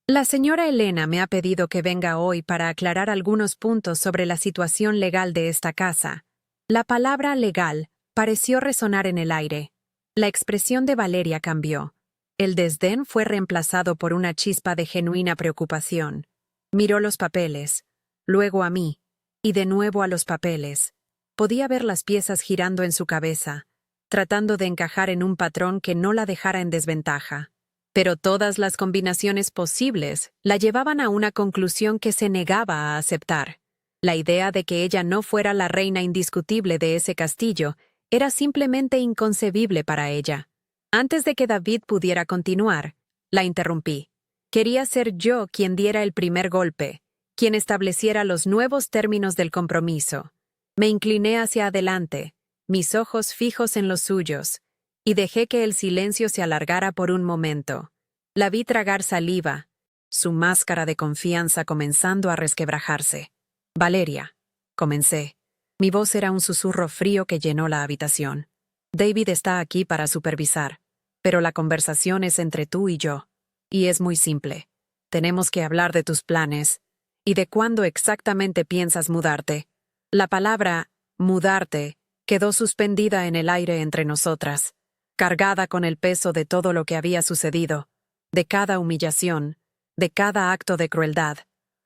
La señora Elena me ha pedido que venga hoy para aclarar algunos puntos sobre la situación legal de esta casa. La palabra legal pareció resonar en el aire. La expresión de Valeria cambió. El desdén fue reemplazado por una chispa de genuina preocupación. Miró los papeles, luego a mí, y de nuevo a los papeles. Podía ver las piezas girando en su cabeza, tratando de encajar en un patrón que no la dejara en desventaja. Pero todas las combinaciones posibles la llevaban a una conclusión que se negaba a aceptar. La idea de que ella no fuera la reina indiscutible de ese castillo era simplemente inconcebible para ella. Antes de que David pudiera continuar, la interrumpí. Quería ser yo quien diera el primer golpe, quien estableciera los nuevos términos del compromiso. Me incliné hacia adelante, mis ojos fijos en los suyos, y dejé que el silencio se alargara por un momento. La vi tragar saliva, su máscara de confianza comenzando a resquebrajarse. Valeria, comencé. Mi voz era un susurro frío que llenó la habitación. David está aquí para supervisar, pero la conversación es entre tú y yo. Y es muy simple. Tenemos que hablar de tus planes y de cuándo exactamente piensas mudarte. La palabra mudarte quedó suspendida en el aire entre nosotras, cargada con el peso de todo lo que había sucedido, de cada humillación, de cada acto de crueldad.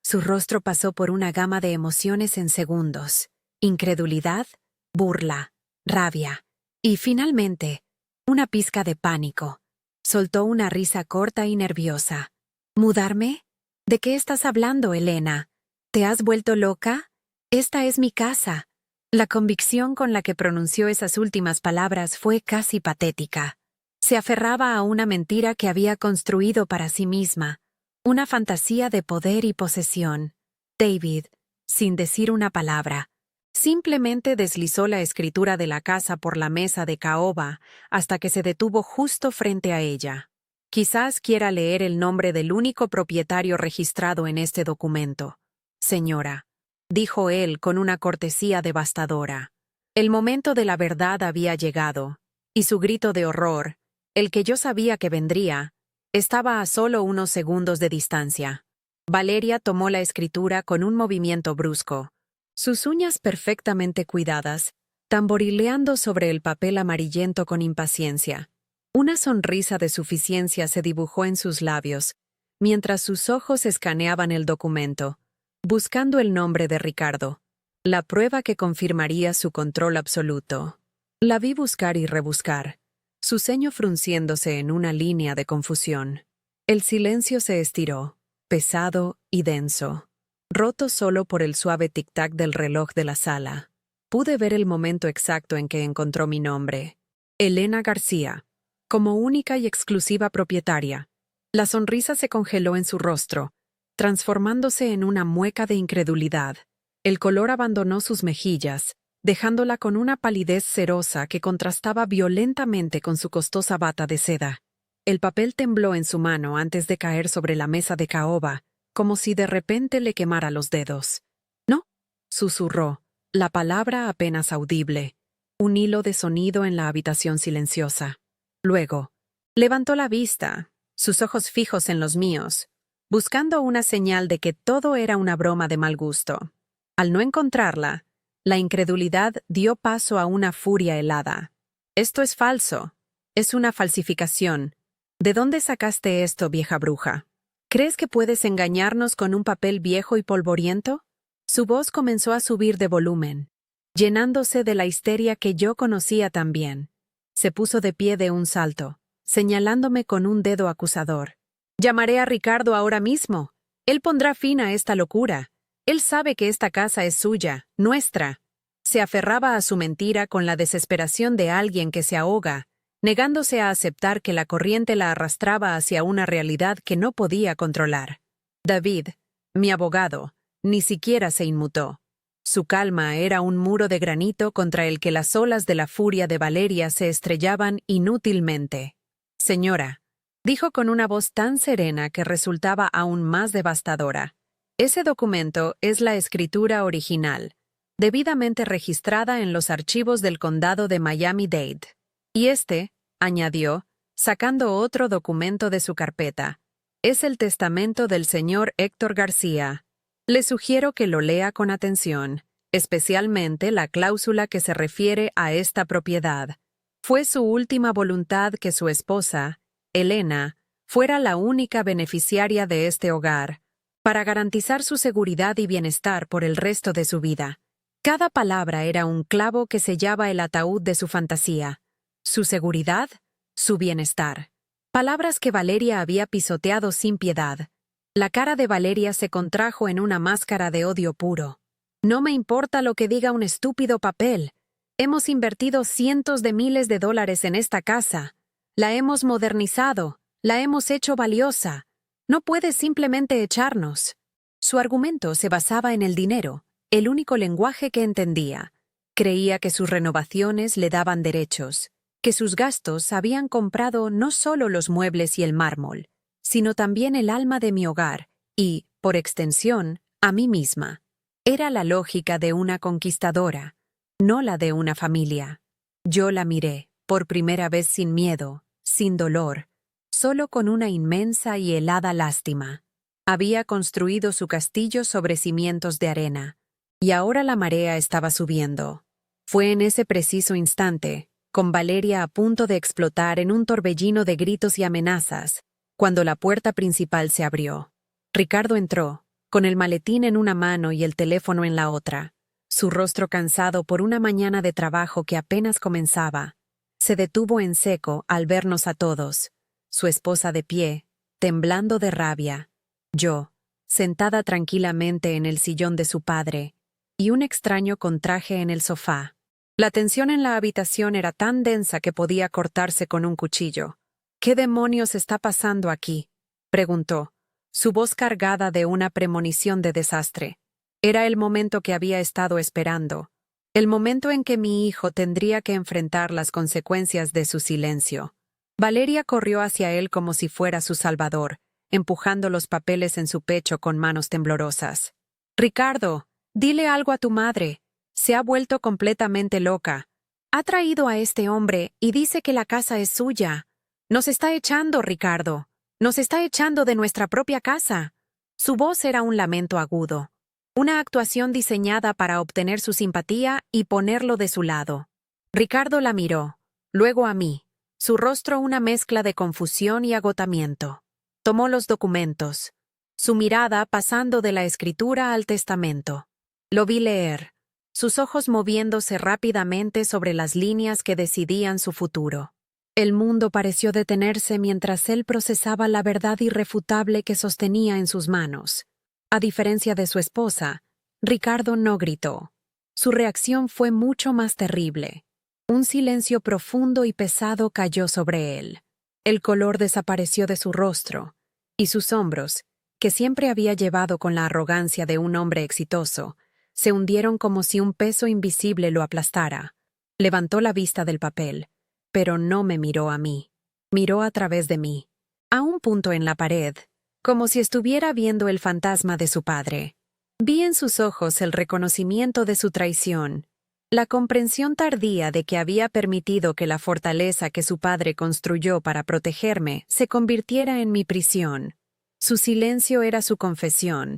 Su rostro pasó por una gama de emociones en segundos: incredulidad, burla, rabia, y finalmente, una pizca de pánico. Soltó una risa corta y nerviosa. ¿Mudarme? ¿De qué estás hablando, Elena? ¿Te has vuelto loca? Esta es mi casa. La convicción con la que pronunció esas últimas palabras fue casi patética. Se aferraba a una mentira que había construido para sí misma, una fantasía de poder y posesión. David, sin decir una palabra, simplemente deslizó la escritura de la casa por la mesa de caoba hasta que se detuvo justo frente a ella. Quizás quiera leer el nombre del único propietario registrado en este documento. Señora, dijo él con una cortesía devastadora. El momento de la verdad había llegado, Y su grito de horror, el que yo sabía que vendría, estaba a solo unos segundos de distancia. Valeria tomó la escritura con un movimiento brusco, sus uñas perfectamente cuidadas, tamborileando sobre el papel amarillento con impaciencia. Una sonrisa de suficiencia se dibujó en sus labios, mientras sus ojos escaneaban el documento, buscando el nombre de Ricardo, la prueba que confirmaría su control absoluto. La vi buscar y rebuscar, su ceño frunciéndose en una línea de confusión. El silencio se estiró, pesado y denso, roto solo por el suave tic-tac del reloj de la sala. Pude ver el momento exacto en que encontró mi nombre. Elena García, como única y exclusiva propietaria. La sonrisa se congeló en su rostro, transformándose en una mueca de incredulidad. El color abandonó sus mejillas, dejándola con una palidez cerosa que contrastaba violentamente con su costosa bata de seda. El papel tembló en su mano antes de caer sobre la mesa de caoba, como si de repente le quemara los dedos. «No», susurró, la palabra apenas audible, un hilo de sonido en la habitación silenciosa. Luego, levantó la vista, sus ojos fijos en los míos, buscando una señal de que todo era una broma de mal gusto. Al no encontrarla, la incredulidad dio paso a una furia helada. «Esto es falso. Es una falsificación. ¿De dónde sacaste esto, vieja bruja? ¿Crees que puedes engañarnos con un papel viejo y polvoriento?» Su voz comenzó a subir de volumen, llenándose de la histeria que yo conocía también. Se puso de pie de un salto, señalándome con un dedo acusador. «Llamaré a Ricardo ahora mismo. Él pondrá fin a esta locura. Él sabe que esta casa es suya, nuestra». Se aferraba a su mentira con la desesperación de alguien que se ahoga, negándose a aceptar que la corriente la arrastraba hacia una realidad que no podía controlar. David, mi abogado, ni siquiera se inmutó. Su calma era un muro de granito contra el que las olas de la furia de Valeria se estrellaban inútilmente. «Señora», dijo con una voz tan serena que resultaba aún más devastadora, «ese documento es la escritura original, debidamente registrada en los archivos del condado de Miami-Dade. Y este», añadió, sacando otro documento de su carpeta, «es el testamento del señor Héctor García. Le sugiero que lo lea con atención, especialmente la cláusula que se refiere a esta propiedad. Fue su última voluntad que su esposa, Elena, fuera la única beneficiaria de este hogar, para garantizar su seguridad y bienestar por el resto de su vida». Cada palabra era un clavo que sellaba el ataúd de su fantasía. Su seguridad, su bienestar. Palabras que Valeria había pisoteado sin piedad. La cara de Valeria se contrajo en una máscara de odio puro. «No me importa lo que diga un estúpido papel. Hemos invertido cientos de miles de dólares en esta casa. La hemos modernizado, la hemos hecho valiosa. No puedes simplemente echarnos». Su argumento se basaba en el dinero, el único lenguaje que entendía. Creía que sus renovaciones le daban derechos, que sus gastos habían comprado no solo los muebles y el mármol, sino también el alma de mi hogar y, por extensión, a mí misma. Era la lógica de una conquistadora, no la de una familia. Yo la miré, por primera vez sin miedo, sin dolor, solo con una inmensa y helada lástima. Había construido su castillo sobre cimientos de arena, y ahora la marea estaba subiendo. Fue en ese preciso instante, con Valeria a punto de explotar en un torbellino de gritos y amenazas, cuando la puerta principal se abrió. Ricardo entró, con el maletín en una mano y el teléfono en la otra, su rostro cansado por una mañana de trabajo que apenas comenzaba. Se detuvo en seco al vernos a todos, su esposa de pie, temblando de rabia, yo, sentada tranquilamente en el sillón de su padre, y un extraño con traje en el sofá. La tensión en la habitación era tan densa que podía cortarse con un cuchillo. «¿Qué demonios está pasando aquí?», preguntó, su voz cargada de una premonición de desastre. Era el momento que había estado esperando, el momento en que mi hijo tendría que enfrentar las consecuencias de su silencio. Valeria corrió hacia él como si fuera su salvador, empujando los papeles en su pecho con manos temblorosas. «Ricardo, dile algo a tu madre. Se ha vuelto completamente loca. Ha traído a este hombre y dice que la casa es suya. Nos está echando, Ricardo. Nos está echando de nuestra propia casa. Su voz era un lamento agudo. Una actuación diseñada para obtener su simpatía y ponerlo de su lado. Ricardo la miró, luego a mí, su rostro una mezcla de confusión y agotamiento. Tomó los documentos, su mirada pasando de la escritura al testamento. Lo vi leer, sus ojos moviéndose rápidamente sobre las líneas que decidían su futuro. El mundo pareció detenerse mientras él procesaba la verdad irrefutable que sostenía en sus manos. A diferencia de su esposa, Ricardo no gritó. Su reacción fue mucho más terrible. Un silencio profundo y pesado cayó sobre él. El color desapareció de su rostro, y sus hombros, que siempre había llevado con la arrogancia de un hombre exitoso, se hundieron como si un peso invisible lo aplastara. Levantó la vista del papel, pero no me miró a mí. Miró a través de mí, a un punto en la pared, como si estuviera viendo el fantasma de su padre. Vi en sus ojos el reconocimiento de su traición, la comprensión tardía de que había permitido que la fortaleza que su padre construyó para protegerme se convirtiera en mi prisión. Su silencio era su confesión.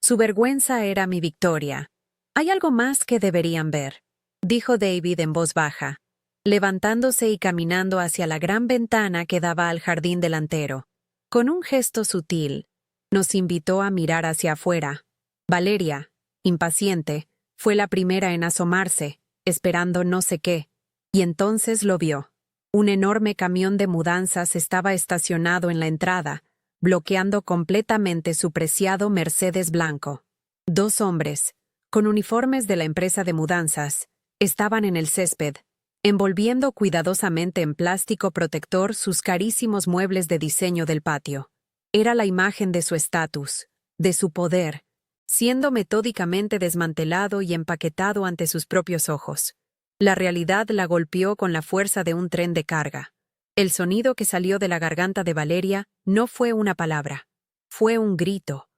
Su vergüenza era mi victoria. «Hay algo más que deberían ver», dijo David en voz baja, levantándose y caminando hacia la gran ventana que daba al jardín delantero. Con un gesto sutil, nos invitó a mirar hacia afuera. Valeria, impaciente, fue la primera en asomarse, esperando no sé qué, y entonces lo vio. Un enorme camión de mudanzas estaba estacionado en la entrada, bloqueando completamente su preciado Mercedes blanco. 2 hombres, con uniformes de la empresa de mudanzas, estaban en el césped, envolviendo cuidadosamente en plástico protector sus carísimos muebles de diseño del patio. Era la imagen de su estatus, de su poder, siendo metódicamente desmantelado y empaquetado ante sus propios ojos. La realidad la golpeó con la fuerza de un tren de carga. El sonido que salió de la garganta de Valeria no fue una palabra. Fue un grito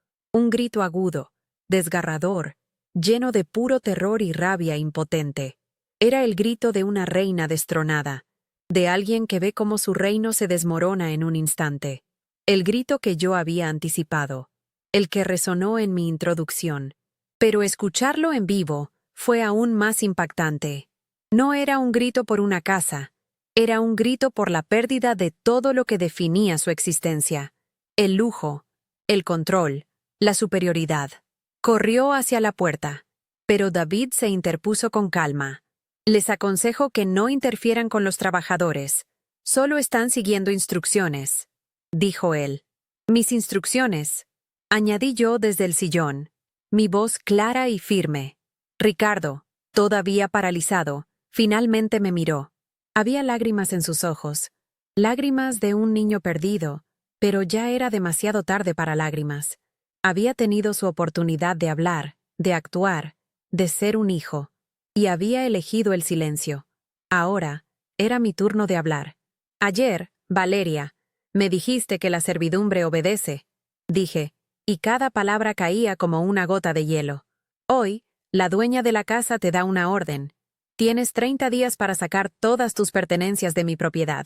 agudo, desgarrador, lleno de puro terror y rabia impotente. Era el grito de una reina destronada, de alguien que ve cómo su reino se desmorona en un instante. El grito que yo había anticipado, el que resonó en mi introducción. Pero escucharlo en vivo fue aún más impactante. No era un grito por una casa, era un grito por la pérdida de todo lo que definía su existencia. El lujo, el control, la superioridad. Corrió hacia la puerta, pero David se interpuso con calma. Les aconsejo que no interfieran con los trabajadores. Solo están siguiendo instrucciones, dijo él. Mis instrucciones, añadí yo desde el sillón, mi voz clara y firme. Ricardo, todavía paralizado, finalmente me miró. Había lágrimas en sus ojos, lágrimas de un niño perdido, pero ya era demasiado tarde para lágrimas. Había tenido su oportunidad de hablar, de actuar, de ser un hijo, y había elegido el silencio. Ahora, era mi turno de hablar. Ayer, Valeria, me dijiste que la servidumbre obedece, dije, y cada palabra caía como una gota de hielo. Hoy, la dueña de la casa te da una orden. Tienes 30 días para sacar todas tus pertenencias de mi propiedad.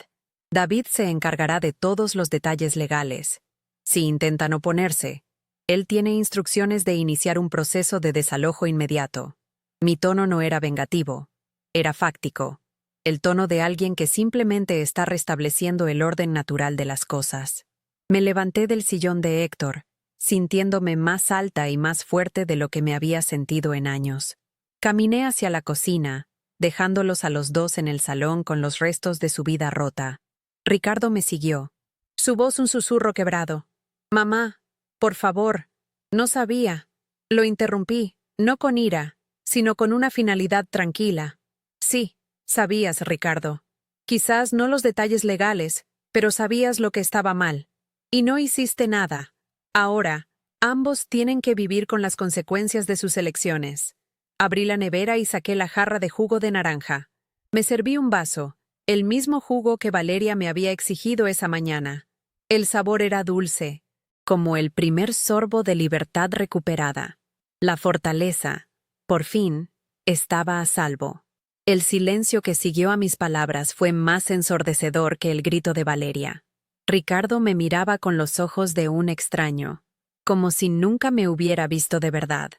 David se encargará de todos los detalles legales. Si intentan oponerse, él tiene instrucciones de iniciar un proceso de desalojo inmediato. Mi tono no era vengativo, era fáctico, el tono de alguien que simplemente está restableciendo el orden natural de las cosas. Me levanté del sillón de Héctor, sintiéndome más alta y más fuerte de lo que me había sentido en años. Caminé hacia la cocina, dejándolos a los 2 en el salón con los restos de su vida rota. Ricardo me siguió. Su voz un susurro quebrado. «Mamá, por favor». No sabía. Lo interrumpí, no con ira, sino con una finalidad tranquila. Sí, sabías, Ricardo. Quizás no los detalles legales, pero sabías lo que estaba mal. Y no hiciste nada. Ahora, ambos tienen que vivir con las consecuencias de sus elecciones. Abrí la nevera y saqué la jarra de jugo de naranja. Me serví un vaso, el mismo jugo que Valeria me había exigido esa mañana. El sabor era dulce, como el primer sorbo de libertad recuperada. La fortaleza, por fin, estaba a salvo. El silencio que siguió a mis palabras fue más ensordecedor que el grito de Valeria. Ricardo me miraba con los ojos de un extraño, como si nunca me hubiera visto de verdad.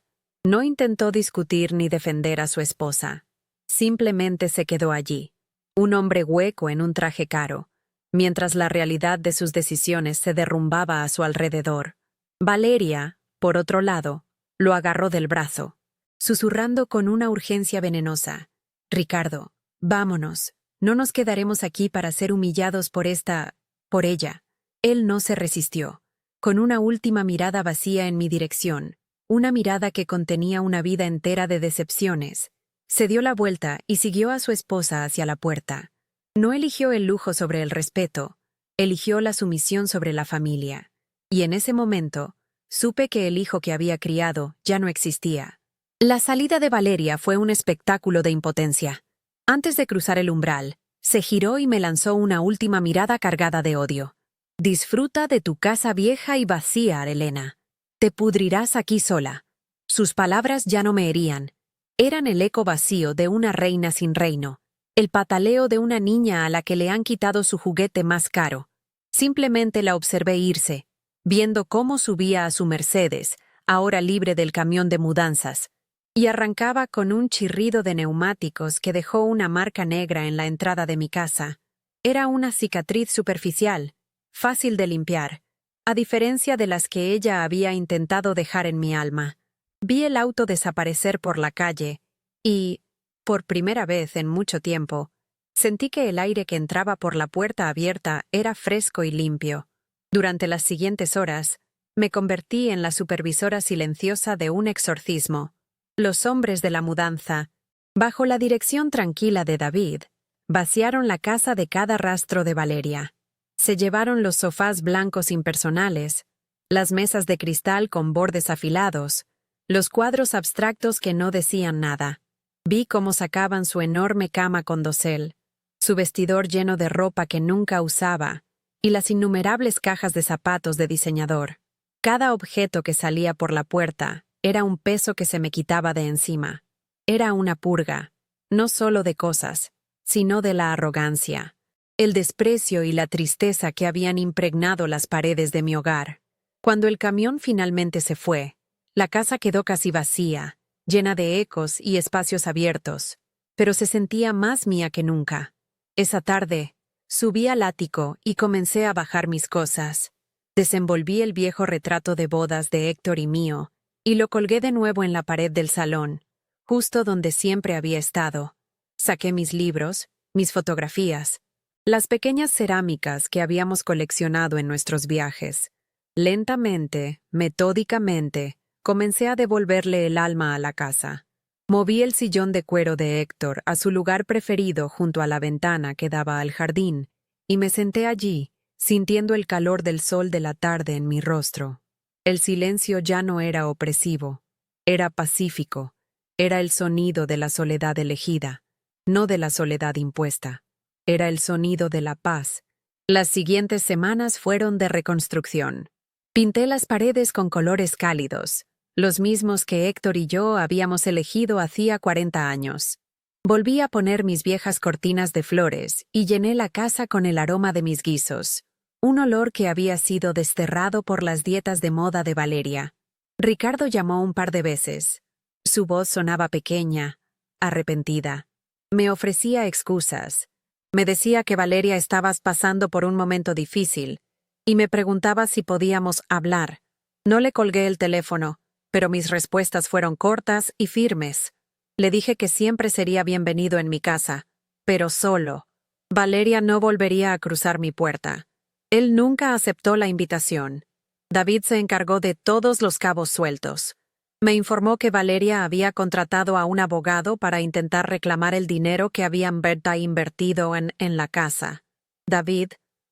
No intentó discutir ni defender a su esposa. Simplemente se quedó allí, un hombre hueco en un traje caro, mientras la realidad de sus decisiones se derrumbaba a su alrededor. Valeria, por otro lado, lo agarró del brazo, susurrando con una urgencia venenosa: «Ricardo, vámonos. No nos quedaremos aquí para ser humillados por ella». Él no se resistió, con una última mirada vacía en mi dirección, una mirada que contenía una vida entera de decepciones. Se dio la vuelta y siguió a su esposa hacia la puerta. No eligió el lujo sobre el respeto, eligió la sumisión sobre la familia. Y en ese momento, supe que el hijo que había criado ya no existía. La salida de Valeria fue un espectáculo de impotencia. Antes de cruzar el umbral, se giró y me lanzó una última mirada cargada de odio. «Disfruta de tu casa vieja y vacía, Elena. Te pudrirás aquí sola». Sus palabras ya no me herían. Eran el eco vacío de una reina sin reino, el pataleo de una niña a la que le han quitado su juguete más caro. Simplemente la observé irse, viendo cómo subía a su Mercedes, ahora libre del camión de mudanzas, y arrancaba con un chirrido de neumáticos que dejó una marca negra en la entrada de mi casa. Era una cicatriz superficial, fácil de limpiar, a diferencia de las que ella había intentado dejar en mi alma. Vi el auto desaparecer por la calle y, por primera vez en mucho tiempo, sentí que el aire que entraba por la puerta abierta era fresco y limpio. Durante las siguientes horas, me convertí en la supervisora silenciosa de un exorcismo. Los hombres de la mudanza, bajo la dirección tranquila de David, vaciaron la casa de cada rastro de Valeria. Se llevaron los sofás blancos impersonales, las mesas de cristal con bordes afilados, los cuadros abstractos que no decían nada. Vi cómo sacaban su enorme cama con dosel, su vestidor lleno de ropa que nunca usaba, y las innumerables cajas de zapatos de diseñador. Cada objeto que salía por la puerta era un peso que se me quitaba de encima. Era una purga, no solo de cosas, sino de la arrogancia, el desprecio y la tristeza que habían impregnado las paredes de mi hogar. Cuando el camión finalmente se fue, la casa quedó casi vacía, llena de ecos y espacios abiertos, pero se sentía más mía que nunca. Esa tarde, subí al ático y comencé a bajar mis cosas. Desenvolví el viejo retrato de bodas de Héctor y mío, y lo colgué de nuevo en la pared del salón, justo donde siempre había estado. Saqué mis libros, mis fotografías, las pequeñas cerámicas que habíamos coleccionado en nuestros viajes. Lentamente, metódicamente, comencé a devolverle el alma a la casa. Moví el sillón de cuero de Héctor a su lugar preferido junto a la ventana que daba al jardín, y me senté allí, sintiendo el calor del sol de la tarde en mi rostro. El silencio ya no era opresivo, era pacífico, era el sonido de la soledad elegida, no de la soledad impuesta. Era el sonido de la paz. Las siguientes semanas fueron de reconstrucción. Pinté las paredes con colores cálidos, los mismos que Héctor y yo habíamos elegido hacía 40 años. Volví a poner mis viejas cortinas de flores y llené la casa con el aroma de mis guisos, un olor que había sido desterrado por las dietas de moda de Valeria. Ricardo llamó un par de veces. Su voz sonaba pequeña, arrepentida. Me ofrecía excusas. Me decía que Valeria estabas pasando por un momento difícil, y me preguntaba si podíamos hablar. No le colgué el teléfono, pero mis respuestas fueron cortas y firmes. Le dije que siempre sería bienvenido en mi casa, pero solo. Valeria no volvería a cruzar mi puerta. Él nunca aceptó la invitación. David se encargó de todos los cabos sueltos. Me informó que Valeria había contratado a un abogado para intentar reclamar el dinero que habían Berta invertido en la casa. David,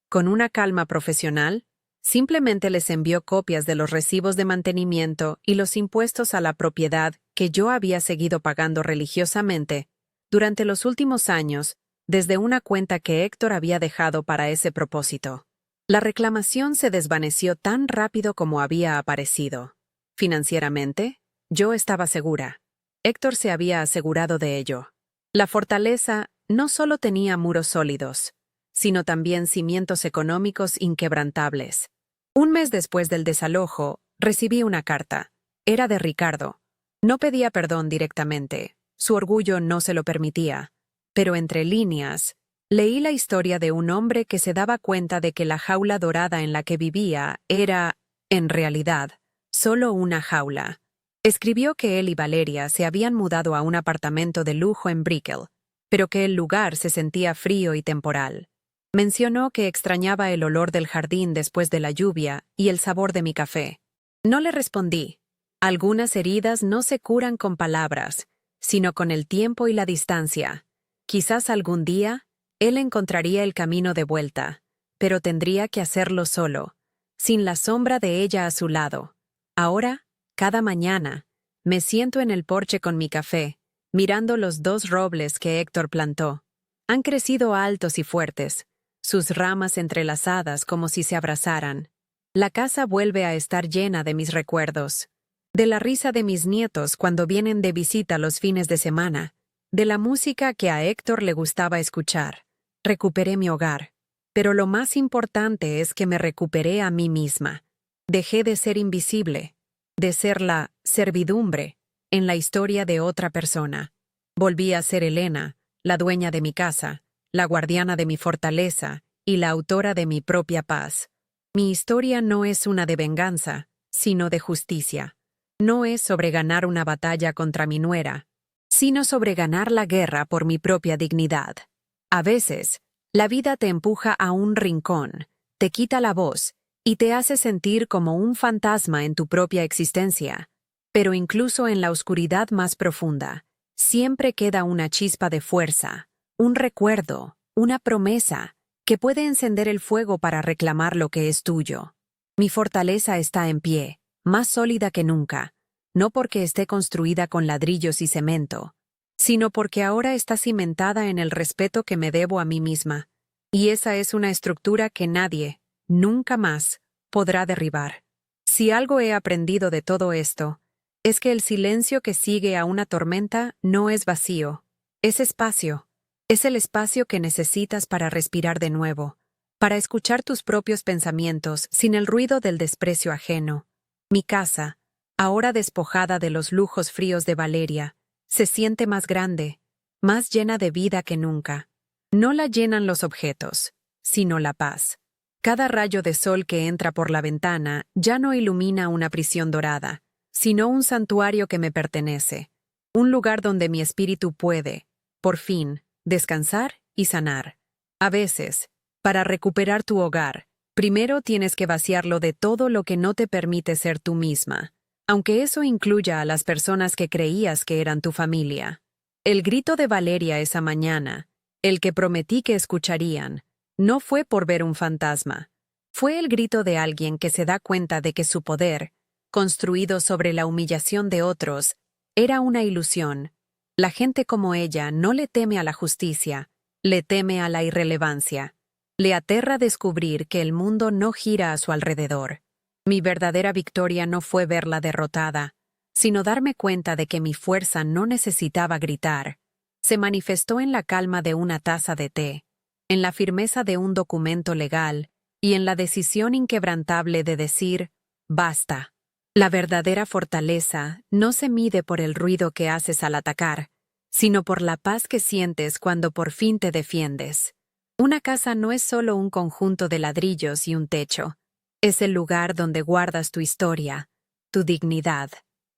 con una calma profesional, simplemente les envió copias de los recibos de mantenimiento y los impuestos a la propiedad que yo había seguido pagando religiosamente durante los últimos años desde una cuenta que Héctor había dejado para ese propósito. La reclamación se desvaneció tan rápido como había aparecido. Financieramente, yo estaba segura. Héctor se había asegurado de ello. La fortaleza no solo tenía muros sólidos, sino también cimientos económicos inquebrantables. Un mes después del desalojo, recibí una carta. Era de Ricardo. No pedía perdón directamente, su orgullo no se lo permitía, pero entre líneas, leí la historia de un hombre que se daba cuenta de que la jaula dorada en la que vivía era, en realidad, solo una jaula. Escribió que él y Valeria se habían mudado a un apartamento de lujo en Brickell, pero que el lugar se sentía frío y temporal. Mencionó que extrañaba el olor del jardín después de la lluvia y el sabor de mi café. No le respondí. Algunas heridas no se curan con palabras, sino con el tiempo y la distancia. Quizás algún día, él encontraría el camino de vuelta, pero tendría que hacerlo solo, sin la sombra de ella a su lado. Ahora, cada mañana, me siento en el porche con mi café, mirando los 2 robles que Héctor plantó. Han crecido altos y fuertes, sus ramas entrelazadas como si se abrazaran. La casa vuelve a estar llena de mis recuerdos, de la risa de mis nietos cuando vienen de visita los fines de semana, de la música que a Héctor le gustaba escuchar. Recuperé mi hogar, pero lo más importante es que me recuperé a mí misma. Dejé de ser invisible, de ser la servidumbre en la historia de otra persona. Volví a ser Elena, la dueña de mi casa, la guardiana de mi fortaleza y la autora de mi propia paz. Mi historia no es una de venganza, sino de justicia. No es sobre ganar una batalla contra mi nuera, sino sobre ganar la guerra por mi propia dignidad. A veces, la vida te empuja a un rincón, te quita la voz y te hace sentir como un fantasma en tu propia existencia. Pero incluso en la oscuridad más profunda, siempre queda una chispa de fuerza, un recuerdo, una promesa, que puede encender el fuego para reclamar lo que es tuyo. Mi fortaleza está en pie, más sólida que nunca, no porque esté construida con ladrillos y cemento, sino porque ahora está cimentada en el respeto que me debo a mí misma. Y esa es una estructura que nadie, nunca más, podrá derribar. Si algo he aprendido de todo esto, es que el silencio que sigue a una tormenta no es vacío, es espacio. Es el espacio que necesitas para respirar de nuevo, para escuchar tus propios pensamientos sin el ruido del desprecio ajeno. Mi casa, ahora despojada de los lujos fríos de Valeria, se siente más grande, más llena de vida que nunca. No la llenan los objetos, sino la paz. Cada rayo de sol que entra por la ventana ya no ilumina una prisión dorada, sino un santuario que me pertenece, un lugar donde mi espíritu puede, por fin, descansar y sanar. A veces, para recuperar tu hogar, primero tienes que vaciarlo de todo lo que no te permite ser tú misma, aunque eso incluya a las personas que creías que eran tu familia. El grito de Valeria esa mañana, el que prometí que escucharían, no fue por ver un fantasma. Fue el grito de alguien que se da cuenta de que su poder, construido sobre la humillación de otros, era una ilusión. La gente como ella no le teme a la justicia, le teme a la irrelevancia. Le aterra descubrir que el mundo no gira a su alrededor. Mi verdadera victoria no fue verla derrotada, sino darme cuenta de que mi fuerza no necesitaba gritar. Se manifestó en la calma de una taza de té, en la firmeza de un documento legal y en la decisión inquebrantable de decir, basta. La verdadera fortaleza no se mide por el ruido que haces al atacar, sino por la paz que sientes cuando por fin te defiendes. Una casa no es solo un conjunto de ladrillos y un techo. Es el lugar donde guardas tu historia, tu dignidad.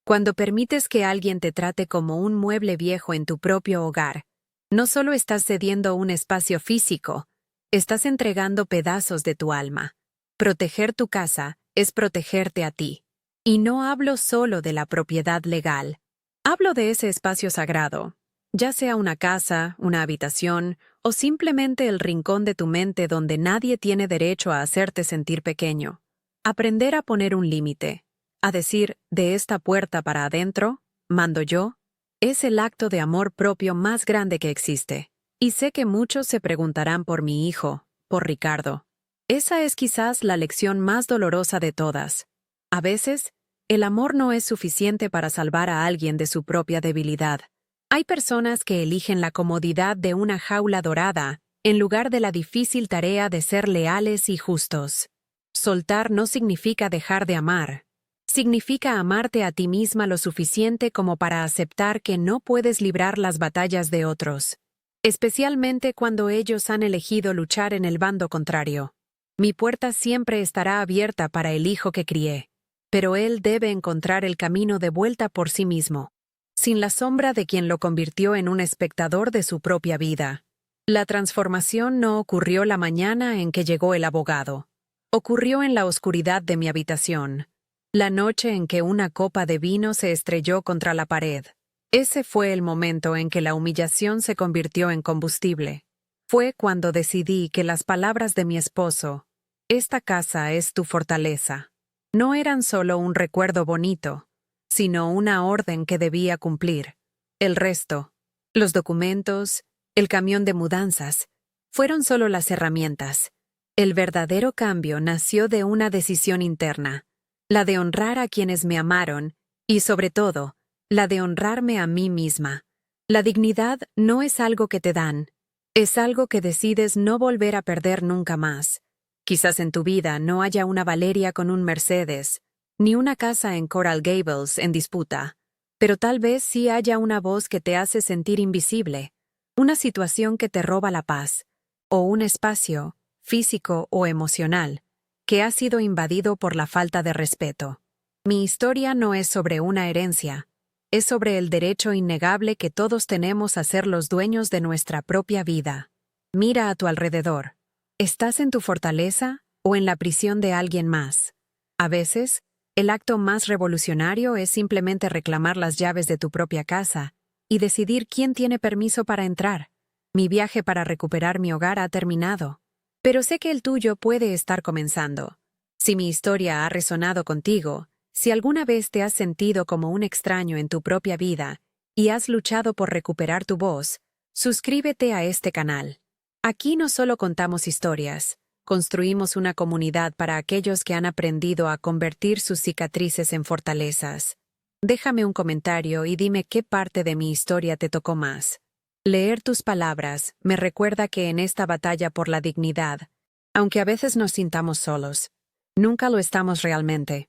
Cuando permites que alguien te trate como un mueble viejo en tu propio hogar, no solo estás cediendo un espacio físico, estás entregando pedazos de tu alma. Proteger tu casa es protegerte a ti. Y no hablo solo de la propiedad legal. Hablo de ese espacio sagrado, ya sea una casa, una habitación o simplemente el rincón de tu mente donde nadie tiene derecho a hacerte sentir pequeño. Aprender a poner un límite, a decir, de esta puerta para adentro, mando yo, es el acto de amor propio más grande que existe. Y sé que muchos se preguntarán por mi hijo, por Ricardo. Esa es quizás la lección más dolorosa de todas. A veces, el amor no es suficiente para salvar a alguien de su propia debilidad. Hay personas que eligen la comodidad de una jaula dorada en lugar de la difícil tarea de ser leales y justos. Soltar no significa dejar de amar. Significa amarte a ti misma lo suficiente como para aceptar que no puedes librar las batallas de otros, especialmente cuando ellos han elegido luchar en el bando contrario. Mi puerta siempre estará abierta para el hijo que crié, pero él debe encontrar el camino de vuelta por sí mismo, sin la sombra de quien lo convirtió en un espectador de su propia vida. La transformación no ocurrió la mañana en que llegó el abogado. Ocurrió en la oscuridad de mi habitación, la noche en que una copa de vino se estrelló contra la pared. Ese fue el momento en que la humillación se convirtió en combustible. Fue cuando decidí que las palabras de mi esposo, "Esta casa es tu fortaleza", no eran solo un recuerdo bonito, sino una orden que debía cumplir. El resto, los documentos, el camión de mudanzas, fueron solo las herramientas. El verdadero cambio nació de una decisión interna, la de honrar a quienes me amaron y, sobre todo, la de honrarme a mí misma. La dignidad no es algo que te dan, es algo que decides no volver a perder nunca más. Quizás en tu vida no haya una Valeria con un Mercedes, ni una casa en Coral Gables en disputa, pero tal vez sí haya una voz que te hace sentir invisible, una situación que te roba la paz, o un espacio, físico o emocional, que ha sido invadido por la falta de respeto. Mi historia no es sobre una herencia, es sobre el derecho innegable que todos tenemos a ser los dueños de nuestra propia vida. Mira a tu alrededor. ¿Estás en tu fortaleza o en la prisión de alguien más? A veces, el acto más revolucionario es simplemente reclamar las llaves de tu propia casa y decidir quién tiene permiso para entrar. Mi viaje para recuperar mi hogar ha terminado, pero sé que el tuyo puede estar comenzando. Si mi historia ha resonado contigo, si alguna vez te has sentido como un extraño en tu propia vida y has luchado por recuperar tu voz, suscríbete a este canal. Aquí no solo contamos historias, construimos una comunidad para aquellos que han aprendido a convertir sus cicatrices en fortalezas. Déjame un comentario y dime qué parte de mi historia te tocó más. Leer tus palabras me recuerda que en esta batalla por la dignidad, aunque a veces nos sintamos solos, nunca lo estamos realmente.